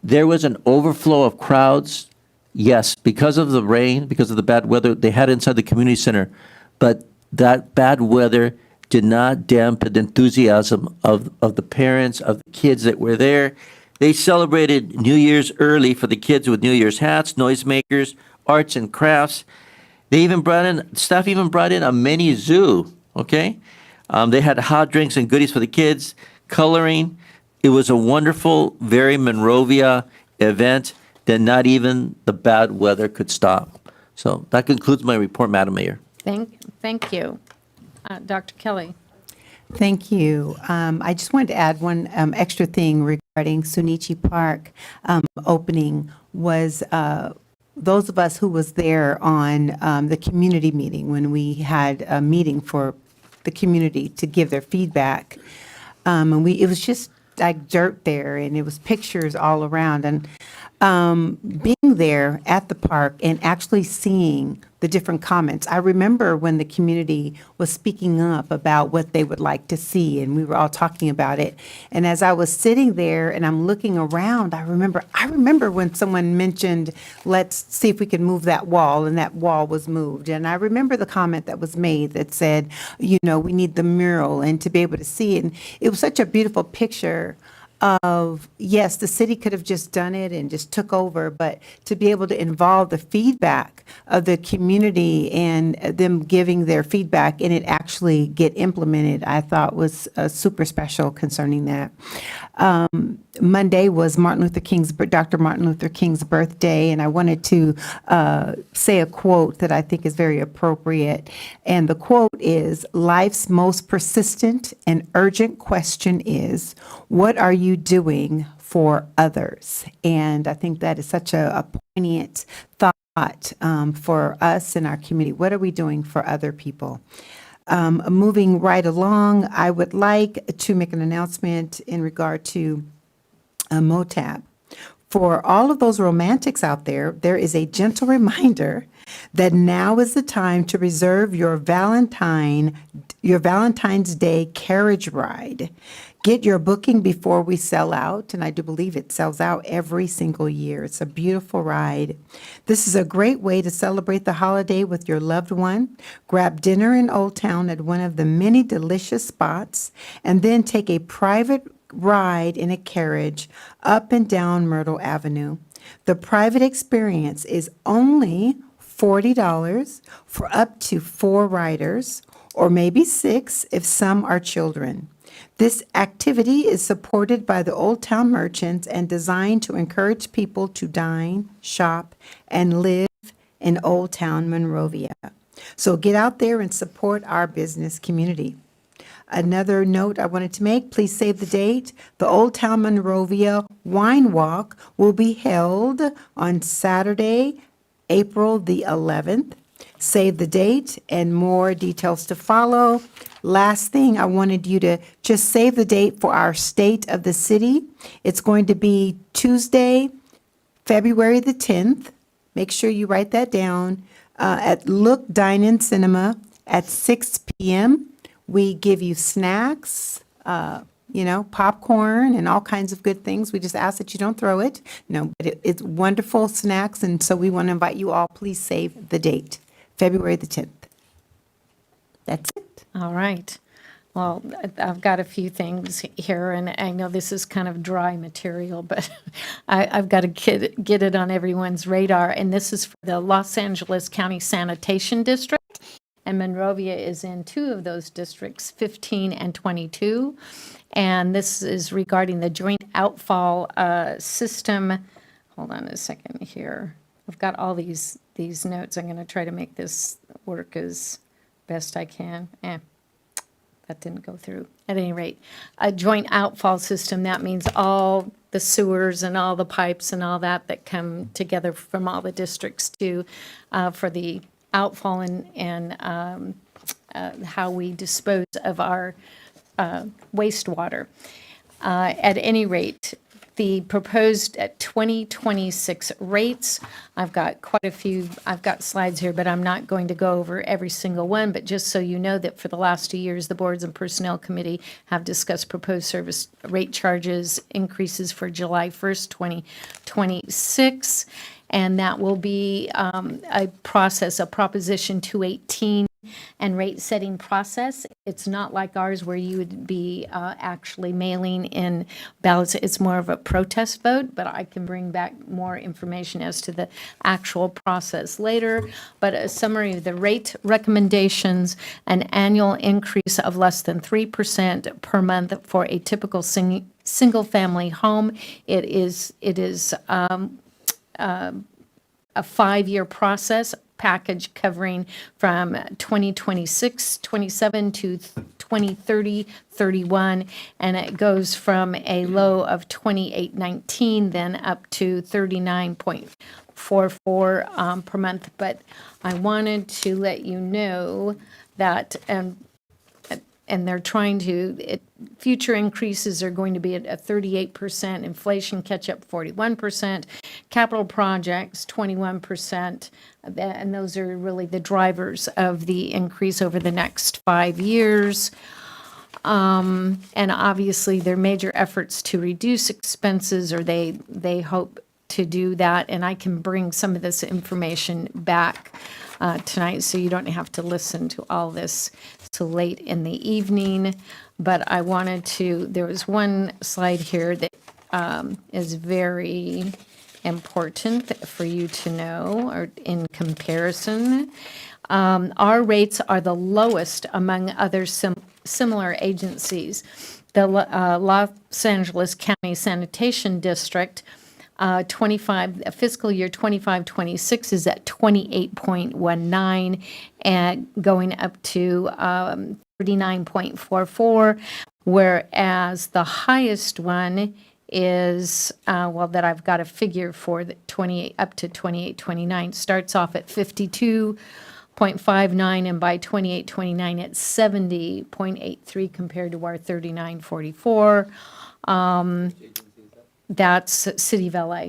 There was an overflow of crowds. Yes, because of the rain, because of the bad weather they had inside the community center. But that bad weather did not dampen the enthusiasm of the parents, of the kids that were there. They celebrated New Year's early for the kids with New Year's hats, noisemakers, arts and crafts. Staff even brought in a mini zoo, okay? They had hot drinks and goodies for the kids, coloring. It was a wonderful, very Monrovia event that not even the bad weather could stop. So that concludes my report, Madam Mayor. Thank you. Dr. Kelly. Thank you. I just wanted to add one extra thing regarding Sunichi Park opening was those of us who was there on the community meeting when we had a meeting for the community to give their feedback. And it was just like dirt there, and it was pictures all around. And being there at the park and actually seeing the different comments. I remember when the community was speaking up about what they would like to see, and we were all talking about it. And as I was sitting there and I'm looking around, I remember when someone mentioned, let's see if we can move that wall, and that wall was moved. And I remember the comment that was made that said, we need the mural and to be able to see it. And it was such a beautiful picture of, yes, the city could have just done it and just took over, but to be able to involve the feedback of the community and them giving their feedback and it actually get implemented, I thought was super special concerning that. Monday was Dr. Martin Luther King's birthday, and I wanted to say a quote that I think is very appropriate. And the quote is, "Life's most persistent and urgent question is, what are you doing for others?" And I think that is such a poignant thought for us in our community. What are we doing for other people? Moving right along, I would like to make an announcement in regard to MOTAB. For all of those romantics out there, there is a gentle reminder that now is the time to reserve your Valentine's Day carriage ride. Get your booking before we sell out, and I do believe it sells out every single year. It's a beautiful ride. This is a great way to celebrate the holiday with your loved one. Grab dinner in Old Town at one of the many delicious spots, and then take a private ride in a carriage up and down Myrtle Avenue. The private experience is only $40 for up to 4 riders, or maybe 6 if some are children. This activity is supported by the Old Town merchants and designed to encourage people to dine, shop, and live in Old Town Monrovia. So get out there and support our business community. Another note I wanted to make, please save the date. The Old Town Monrovia Wine Walk will be held on Saturday, April the 11th. Save the date and more details to follow. Last thing, I wanted you to just save the date for our State of the City. It's going to be Tuesday, February the 10th. Make sure you write that down at Look Dine-In Cinema At 6 p.m., we give you snacks, popcorn and all kinds of good things. We just ask that you don't throw it. No, but it's wonderful snacks, and so we want to invite you all, please save the date, February the 10th. That's it. All right. Well, I've got a few things here, and I know this is kind of dry material, but I've got to get it on everyone's radar. And this is for the Los Angeles County Sanitation District. And Monrovia is in two of those districts, 15 and 22. And this is regarding the joint outfall system. Hold on a second here. I've got all these notes. I'm going to try to make this work as best I can. That didn't go through. At any rate, a joint outfall system, that means all the sewers and all the pipes and all that come together from all the districts to, for the outfall and how we dispose of our wastewater. At any rate, the proposed 2026 rates, I've got quite a few, I've got slides here, but I'm not going to go over every single one, but just so you know that for the last 2 years, the Boards and Personnel Committee have discussed proposed service rate charges increases for July 1st, 2026, and that will be a process, a Proposition 218 and rate setting process. It's not like ours where you would be actually mailing in ballots. It's more of a protest vote, but I can bring back more information as to the actual process later. But a summary of the rate recommendations: an annual increase of less than 3% per month for a typical single-family home. It is a 5-year process package covering from 2026, 27 to 2030, 31, and it goes from a low of 2819 then up to 39.44 per month. But I wanted to let you know that and they're trying to, future increases are going to be at a 38%, inflation catch-up 41%, capital projects 21%, and those are really the drivers of the increase over the next 5 years. And obviously, there are major efforts to reduce expenses, or they hope to do that, and I can bring some of this information back tonight, so you don't have to listen to all this so late in the evening. But I wanted to, there was one slide here that is very important for you to know, or in comparison. Our rates are the lowest among other similar agencies. The Los Angeles County Sanitation District, fiscal year 25-26 is at 28.19 and going up to 39.44, whereas the highest one is, that I've got a figure for, the 28 up to 28-29, starts off at 52.59, and by 28-29 it's 70.83 compared to our 39.44. That's City of LA.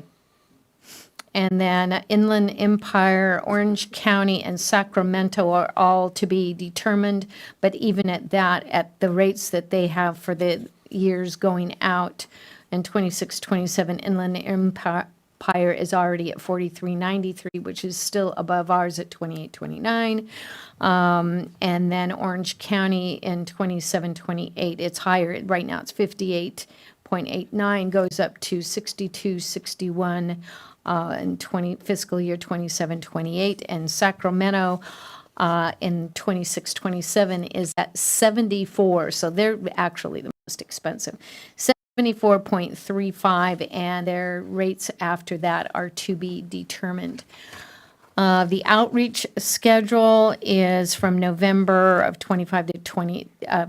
And then Inland Empire, Orange County, and Sacramento are all to be determined. But even at that, at the rates that they have for the years going out, in 26-27, Inland Empire is already at 43.93, which is still above ours at 28.29. And then Orange County in 27-28, it's higher. Right now it's 58.89, goes up to 62.61 in fiscal year 27-28. And Sacramento in 26-27 is at 74, so they're actually the most expensive. 74.35, and their rates after that are to be determined. The outreach schedule is from November of 25 to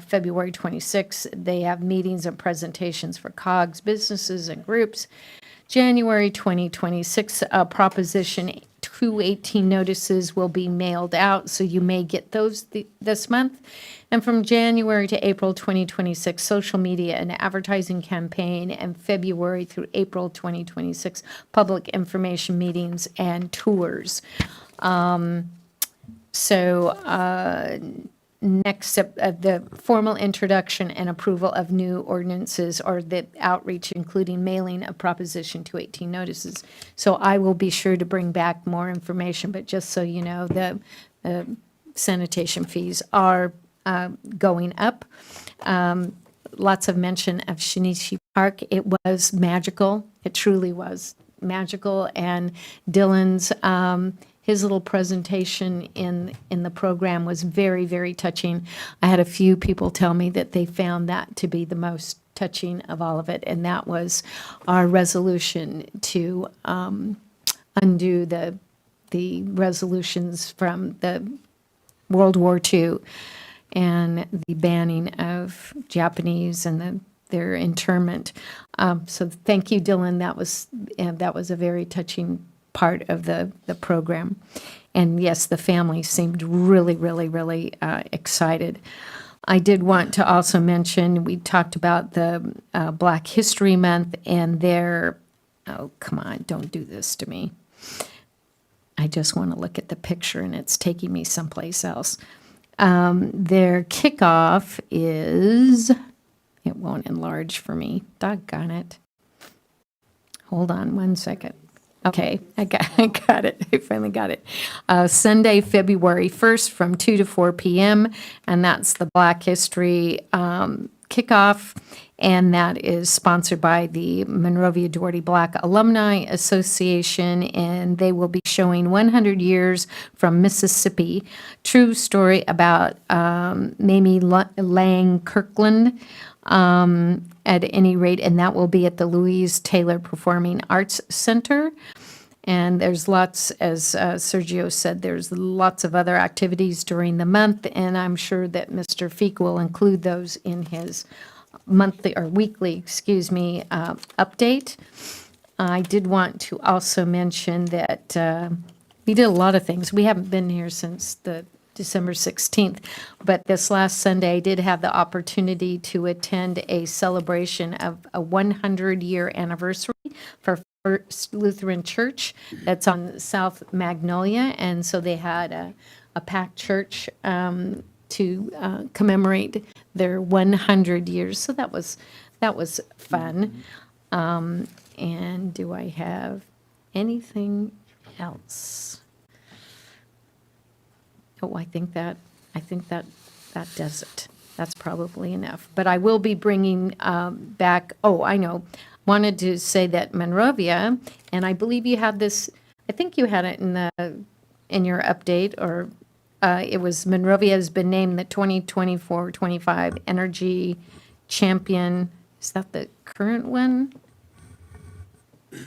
February 26. They have meetings and presentations for COGS, businesses, and groups. January 2026, Proposition 218 notices will be mailed out, so you may get those this month. And from January to April 2026, social media and advertising campaign, and February through April 2026, public information meetings and tours. Next up, the formal introduction and approval of new ordinances or the outreach, including mailing of Proposition 218 notices. So I will be sure to bring back more information, but just so you know, the sanitation fees are going up. Lots of mention of Shinichi Park. It was magical. It truly was magical. And Dylan's, his little presentation in the program was very, very touching. I had a few people tell me that they found that to be the most touching of all of it, and that was our resolution to undo the resolutions from the World War II and the banning of Japanese and their internment. So thank you, Dylan. That was a very touching part of the program. And yes, the family seemed really, really, really excited. I did want to also mention, we talked about the Black History Month and their, oh, come on, don't do this to me. I just want to look at the picture and it's taking me someplace else. Their kickoff is, it won't enlarge for me, doggone it. Hold on one second. Okay, I got it. I finally got it. Sunday, February 1st from 2 to 4 p.m., and that's the Black History kickoff, and that is sponsored by the Monrovia Duarte Black Alumni Association, and they will be showing 100 Years from Mississippi, true story about Mamie Lang Kirkland. At any rate, and that will be at the Louise Taylor Performing Arts Center. And there's lots, as Sergio said, there's lots of other activities during the month, and I'm sure that Mr. Feek will include those in his monthly or weekly, update. I did want to also mention that we did a lot of things. We haven't been here since the December 16th, but this last Sunday I did have the opportunity to attend a celebration of a 100-year anniversary for First Lutheran Church that's on South Magnolia, and so they had a packed church to commemorate their 100 years. So that was fun. And do I have anything else? Oh, I think that does it. That's probably enough. But I will be bringing back, I know, wanted to say that Monrovia, and I believe you had this, I think you had it in your update, or it was Monrovia has been named the 2024-25 Energy Champion. Is that the current one?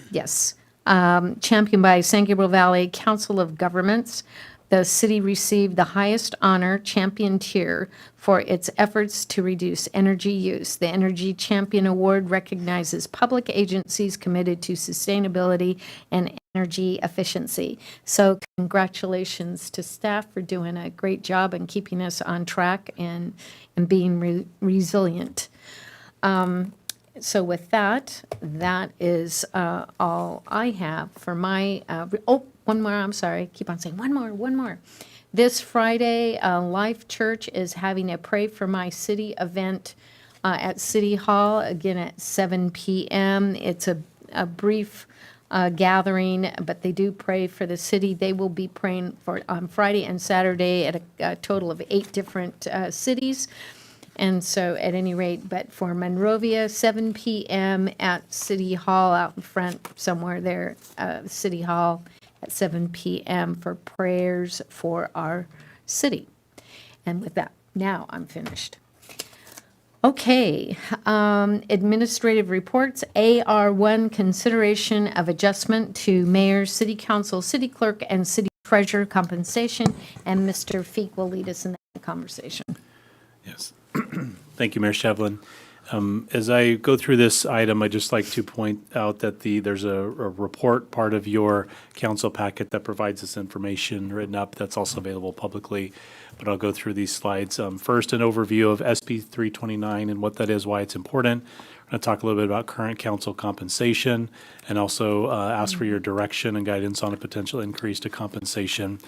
Yes. Championed by San Gabriel Valley Council of Governments. The city received the highest honor, Champion Tier, for its efforts to reduce energy use. The Energy Champion Award recognizes public agencies committed to sustainability and energy efficiency. So congratulations to staff for doing a great job and keeping us on track and being resilient. So with that is all I have for my, one more, I'm sorry, I keep on saying one more. This Friday, Life Church is having a Pray for My City event at City Hall, again at 7 p.m. It's a brief gathering, but they do pray for the city. They will be praying for on Friday and Saturday at a total of 8 different cities. And so at any rate, but for Monrovia, 7 p.m. at City Hall out in front somewhere there, City Hall at 7 p.m. for prayers for our city. And with that, now I'm finished. Okay, administrative reports, AR1, consideration of adjustment to mayor, city council, city clerk, and city treasurer compensation, and Mr. Feek will lead us in that conversation. Yes. Thank you, Mayor Shevlin. As I go through this item, I'd just like to point out that there's a report part of your council packet that provides this information written up that's also available publicly. but I'll go through these slides. First, an overview of SB 329 and what that is, why it's important. I'm going to talk a little bit about current council compensation and also ask for your direction and guidance on a potential increase to compensation.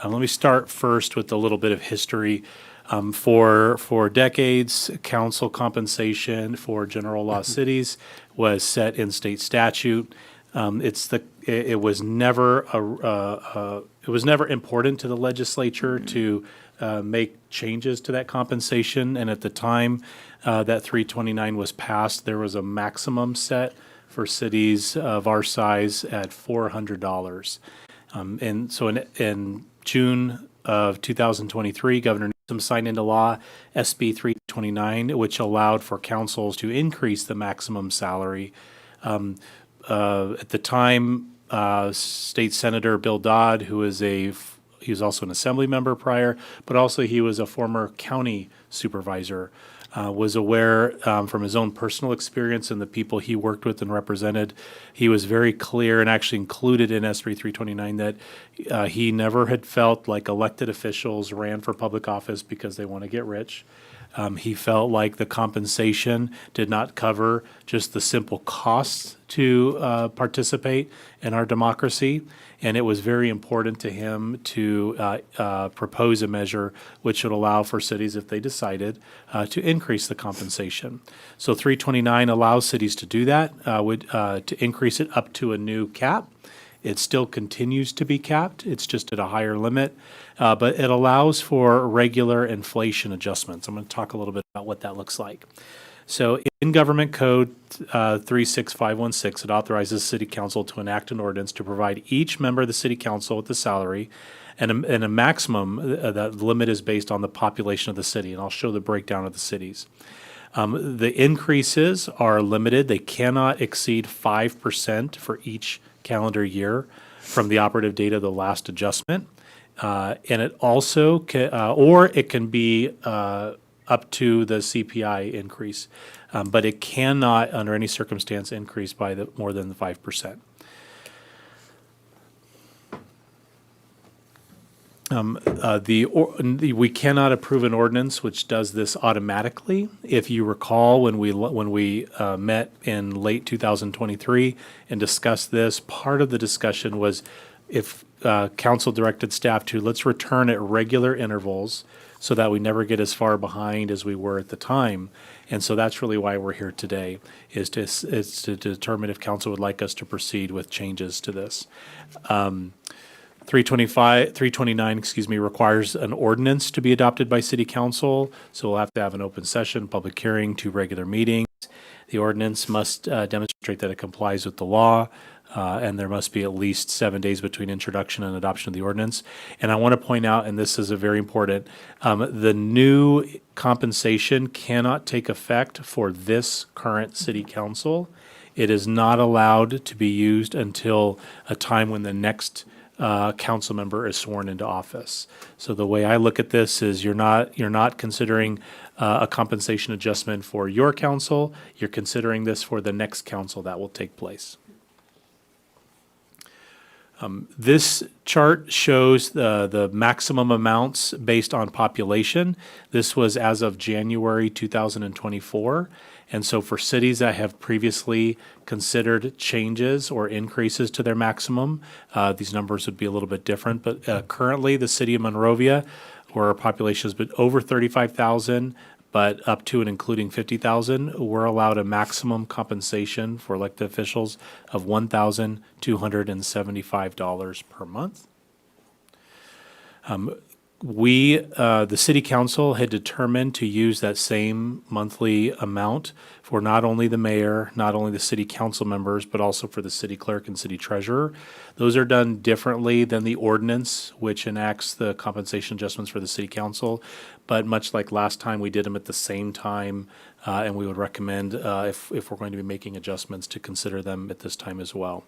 Let me start first with a little bit of history. For decades, council compensation for general law cities was set in state statute. It was never important to the legislature to make changes to that compensation. And at the time that 329 was passed, there was a maximum set for cities of our size at $400. And so in June of 2023, Governor Newsom signed into law SB 329, which allowed for councils to increase the maximum salary. At the time, State Senator Bill Dodd, he was also an assembly member prior, but also he was a former county supervisor, was aware from his own personal experience and the people he worked with and represented. He was very clear and actually included in SB 329 that he never had felt like elected officials ran for public office because they want to get rich. He felt like the compensation did not cover just the simple costs to participate in our democracy, and it was very important to him to propose a measure which would allow for cities, if they decided, to increase the compensation. So 329 allows cities to do that, to increase it up to a new cap. It still continues to be capped. It's just at a higher limit, but it allows for regular inflation adjustments. I'm going to talk a little bit about what that looks like. So in Government Code 36516, it authorizes City Council to enact an ordinance to provide each member of the City Council with the salary and a maximum. That limit is based on the population of the city, and I'll show the breakdown of the cities. The increases are limited. They cannot exceed 5% for each calendar year from the operative date of the last adjustment. And it also it can be up to the CPI increase, but it cannot, under any circumstance, increase by more than the 5%. We cannot approve an ordinance which does this automatically. If you recall, when we met in late 2023 and discussed this, part of the discussion was if council directed staff to let's return at regular intervals so that we never get as far behind as we were at the time. And so that's really why we're here today, is to determine if council would like us to proceed with changes to this. 329, requires an ordinance to be adopted by City Council. So we'll have to have an open session, public hearing, 2 regular meetings. The ordinance must demonstrate that it complies with the law, and there must be at least 7 days between introduction and adoption of the ordinance. And I want to point out, and this is a very important, the new compensation cannot take effect for this current City Council. It is not allowed to be used until a time when the next council member is sworn into office. So the way I look at this is you're not considering a compensation adjustment for your council. You're considering this for the next council that will take place. This chart shows the maximum amounts based on population. This was as of January 2024. And so for cities that have previously considered changes or increases to their maximum, these numbers would be a little bit different. But currently, the city of Monrovia, where our population has been over 35,000, but up to and including 50,000, we're allowed a maximum compensation for elected officials of $1,275 per month. The City Council had determined to use that same monthly amount for not only the mayor, not only the city council members, but also for the city clerk and city treasurer. Those are done differently than the ordinance, which enacts the compensation adjustments for the city council. But much like last time, we did them at the same time, and we would recommend, if we're going to be making adjustments, to consider them at this time as well.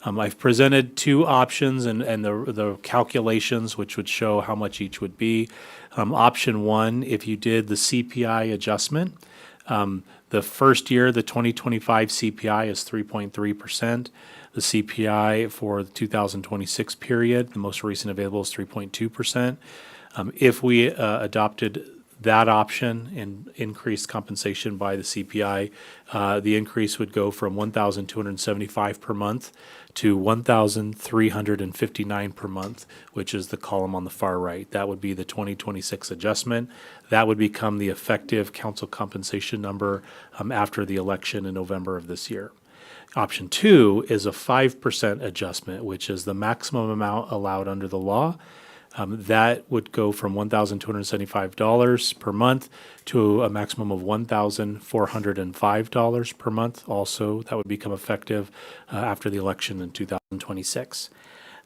I've presented 2 options and the calculations, which would show how much each would be. Option 1, if you did the CPI adjustment, the first year, the 2025 CPI is 3.3%. The CPI for the 2026 period, the most recent available, is 3.2%. If we adopted that option and increased compensation by the CPI, the increase would go from $1,275 per month to $1,359 per month, which is the column on the far right. That would be the 2026 adjustment. That would become the effective council compensation number after the election in November of this year. Option 2 is a 5% adjustment, which is the maximum amount allowed under the law. That would go from $1,275 per month to a maximum of $1,405 per month. Also, that would become effective after the election in 2026.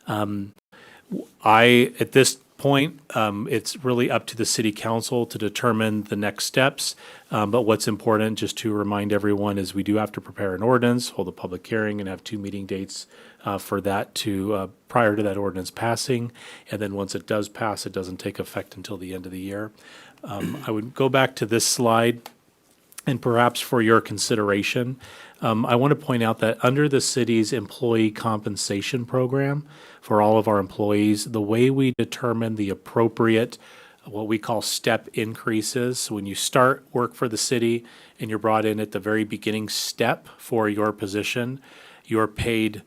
At this point, it's really up to the city council to determine the next steps. But what's important, just to remind everyone, is we do have to prepare an ordinance, hold a public hearing, and have 2 meeting dates for that to prior to that ordinance passing. And then once it does pass, it doesn't take effect until the end of the year. I would go back to this slide, and perhaps for your consideration, I want to point out that under the city's employee compensation program for all of our employees, the way we determine the appropriate, what we call step increases, so when you start work for the city and you're brought in at the very beginning step for your position, you're paid,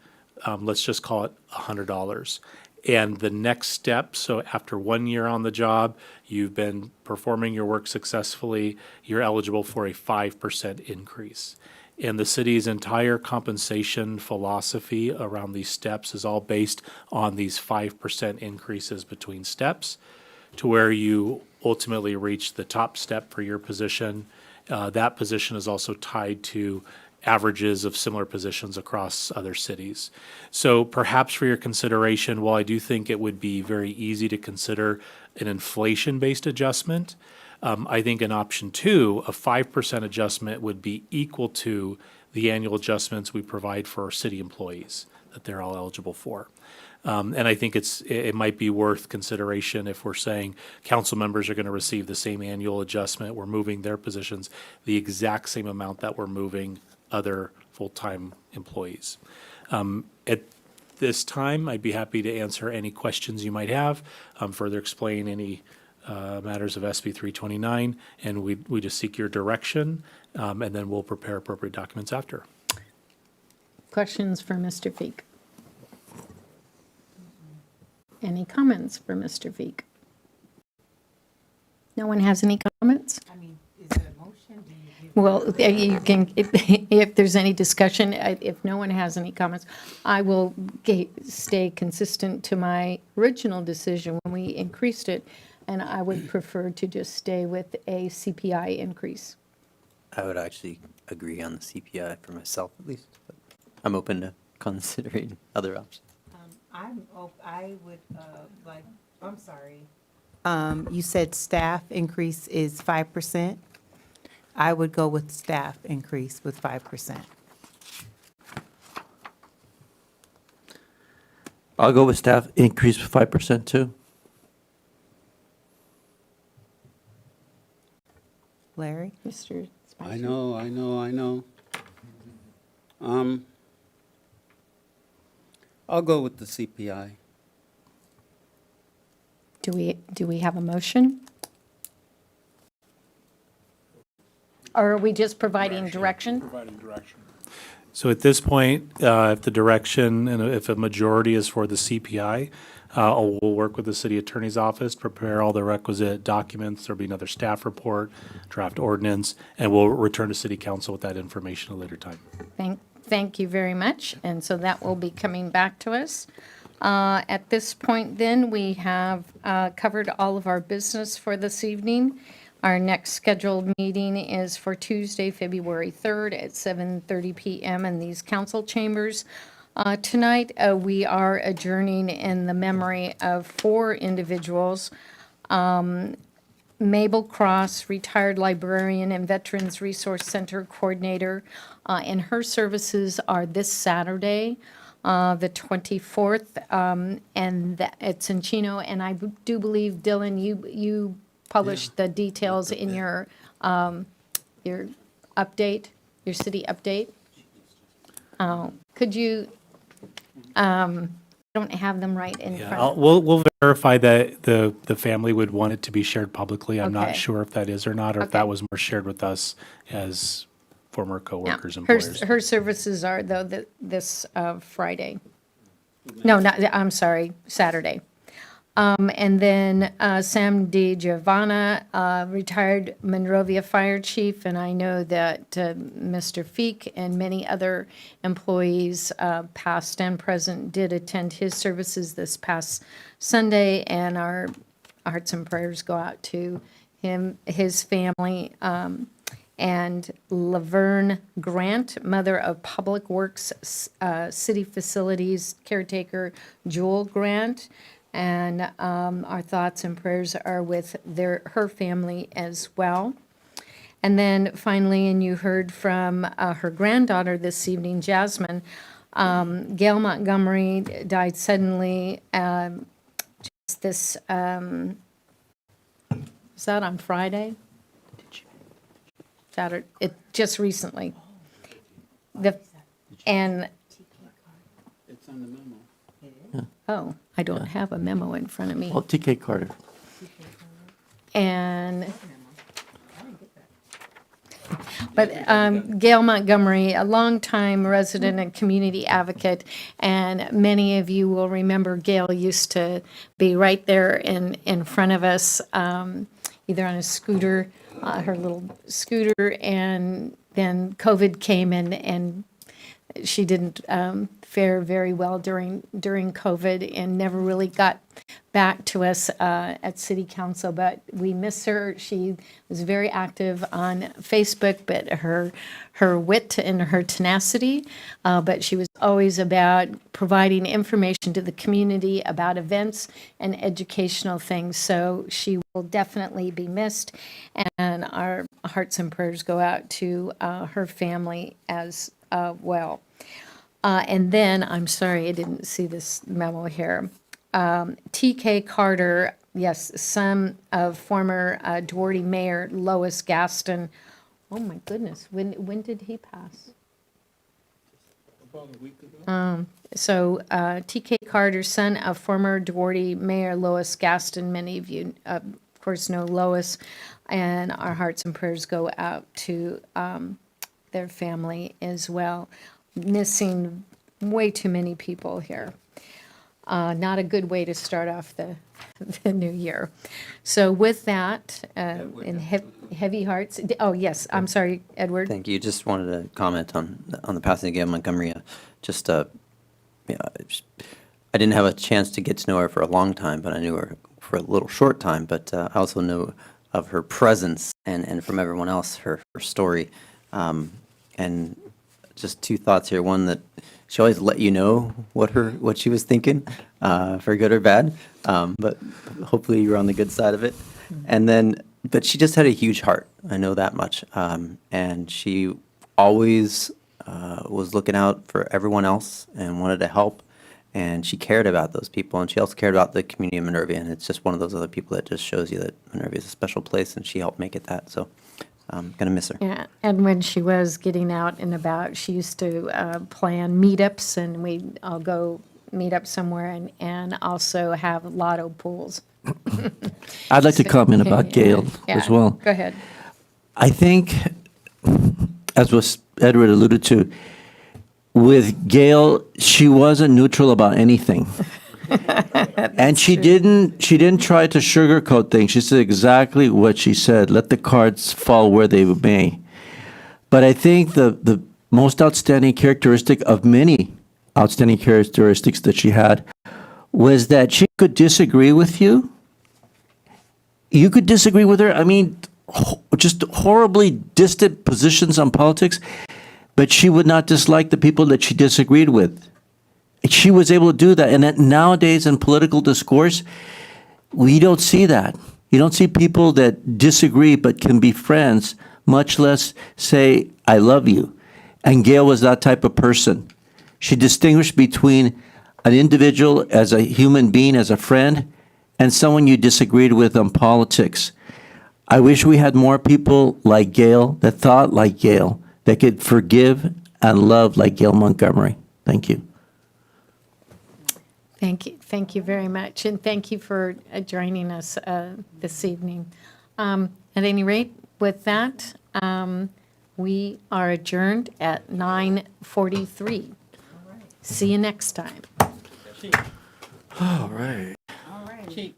let's just call it $100. And the next step, so after 1 year on the job, you've been performing your work successfully, you're eligible for a 5% increase. And the city's entire compensation philosophy around these steps is all based on these 5% increases between steps to where you ultimately reach the top step for your position. That position is also tied to averages of similar positions across other cities. So perhaps for your consideration, while I do think it would be very easy to consider an inflation-based adjustment, I think in option 2, a 5% adjustment would be equal to the annual adjustments we provide for our city employees that they're all eligible for. And I think it might be worth consideration if we're saying council members are going to receive the same annual adjustment. We're moving their positions the exact same amount that we're moving other full-time employees. At this time, I'd be happy to answer any questions you might have, further explain any matters of SB 329, and we just seek your direction, and then we'll prepare appropriate documents after. Questions for Mr. Feek? Any comments for Mr. Feek? No one has any comments? I mean, is there a motion? Well, you can, if there's any discussion, if no one has any comments, I will stay consistent to my original decision when we increased it, and I would prefer to just stay with a CPI increase. I would actually agree on the CPI for myself at least, but I'm open to considering other options. I would like, I'm sorry. You said staff increase is 5%. I would go with staff increase with 5%. I'll go with staff increase of 5% too. Larry? Mr. Spicer? I know. I'll go with the CPI. Do we have a motion? Or are we just providing direction? Providing direction. So at this point, if the direction and if a majority is for the CPI, we'll work with the city attorney's office, prepare all the requisite documents. There'll be another staff report, draft ordinance, and we'll return to city council with that information at a later time. Thank you very much. And so that will be coming back to us. At this point then, we have covered all of our business for this evening. Our next scheduled meeting is for Tuesday, February 3rd at 7:30 PM in these council chambers. Tonight, we are adjourning in the memory of 4 individuals. Mabel Cross, retired librarian and Veterans Resource Center coordinator, and her services are this Saturday, the 24th, and it's in Chino. And I do believe, Dylan, you published the details in your update, your city update. Could you don't have them right in Yeah, front of me. we'll verify that the family would want it to be shared publicly. I'm Okay. not sure if that is or not, or if Okay. that was more shared with us as former Yeah. coworkers, Her, employers. her services are, though, this Friday. No, not, I'm sorry, Saturday. And then Sam DiGiovanna, retired Monrovia Fire Chief, and I know that Mr. Feek and many other employees, past and present, did attend his services this past Sunday, and our hearts and prayers go out to him, his family, and Laverne Grant, mother of Public Works City Facilities caretaker Joel Grant. And our thoughts and prayers are with her family as well. And then finally, and you heard from her granddaughter this evening, Jasmine, Gail Montgomery died suddenly just this, was that on Friday? Saturday, just recently. And, It's on the memo. oh, I don't have a memo in front of me. Well, TK Carter. And, but Gail Montgomery, a longtime resident and community advocate, and many of you will remember Gail used to be right there in front of us, either on a scooter, her little scooter, and then COVID came and she didn't fare very well during COVID and never really got back to us at City Council, but we miss her. She was very active on Facebook, but her wit and her tenacity, but she was always about providing information to the community about events and educational things. So she will definitely be missed, and our hearts and prayers go out to her family as well. And then, I'm sorry, I didn't see this memo here. TK Carter, yes, son of former Duarte Mayor Lois Gaston. Oh, my goodness, when did he pass? About a week ago. So TK Carter, son of former Duarte Mayor Lois Gaston. Many of you, of course, know Lois, and our hearts and prayers go out to their family as well. Missing way too many people here. Not a good way to start off the new year. So with that, in heavy hearts, oh, yes, I'm sorry, Edward. Thank you. Just wanted to comment on the passing of Gail Montgomery. I didn't have a chance to get to know her for a long time, but I knew her for a little short time. But I also know of her presence and from everyone else, her story. And just two thoughts here. One, that she always let you know what she was thinking, for good or bad. But hopefully you were on the good side of it. And then, but she just had a huge heart. I know that much. And she always was looking out for everyone else and wanted to help. And she cared about those people. And she also cared about the community of Monrovia. And it's just one of those other people that just shows you that Monrovia is a special place, and she helped make it that. So I'm going to miss her. Yeah, and when she was getting out and about, she used to plan meetups, and we'd all go meet up somewhere and also have lotto pools. I'd like to comment about Gail Yeah, as well. Go ahead. I think, as was Edward alluded to, with Gail, she wasn't neutral about anything. And she didn't try to sugarcoat things. She said exactly what she said. Let the cards fall where they may. But I think the most outstanding characteristic of many outstanding characteristics that she had was that she could disagree with you. You could disagree with her. I mean, just horribly distant positions on politics, but she would not dislike the people that she disagreed with. She was able to do that. And that nowadays in political discourse, we don't see that. You don't see people that disagree but can be friends, much less say, I love you. And Gail was that type of person. She distinguished between an individual as a human being, as a friend, and someone you disagreed with on politics. I wish we had more people like Gail, that thought like Gail, that could forgive and love like Gail Montgomery. Thank you. Thank you very much, and thank you for joining us this evening. At any rate, with that, we are adjourned at 9:43. See you next time. All right. Chief.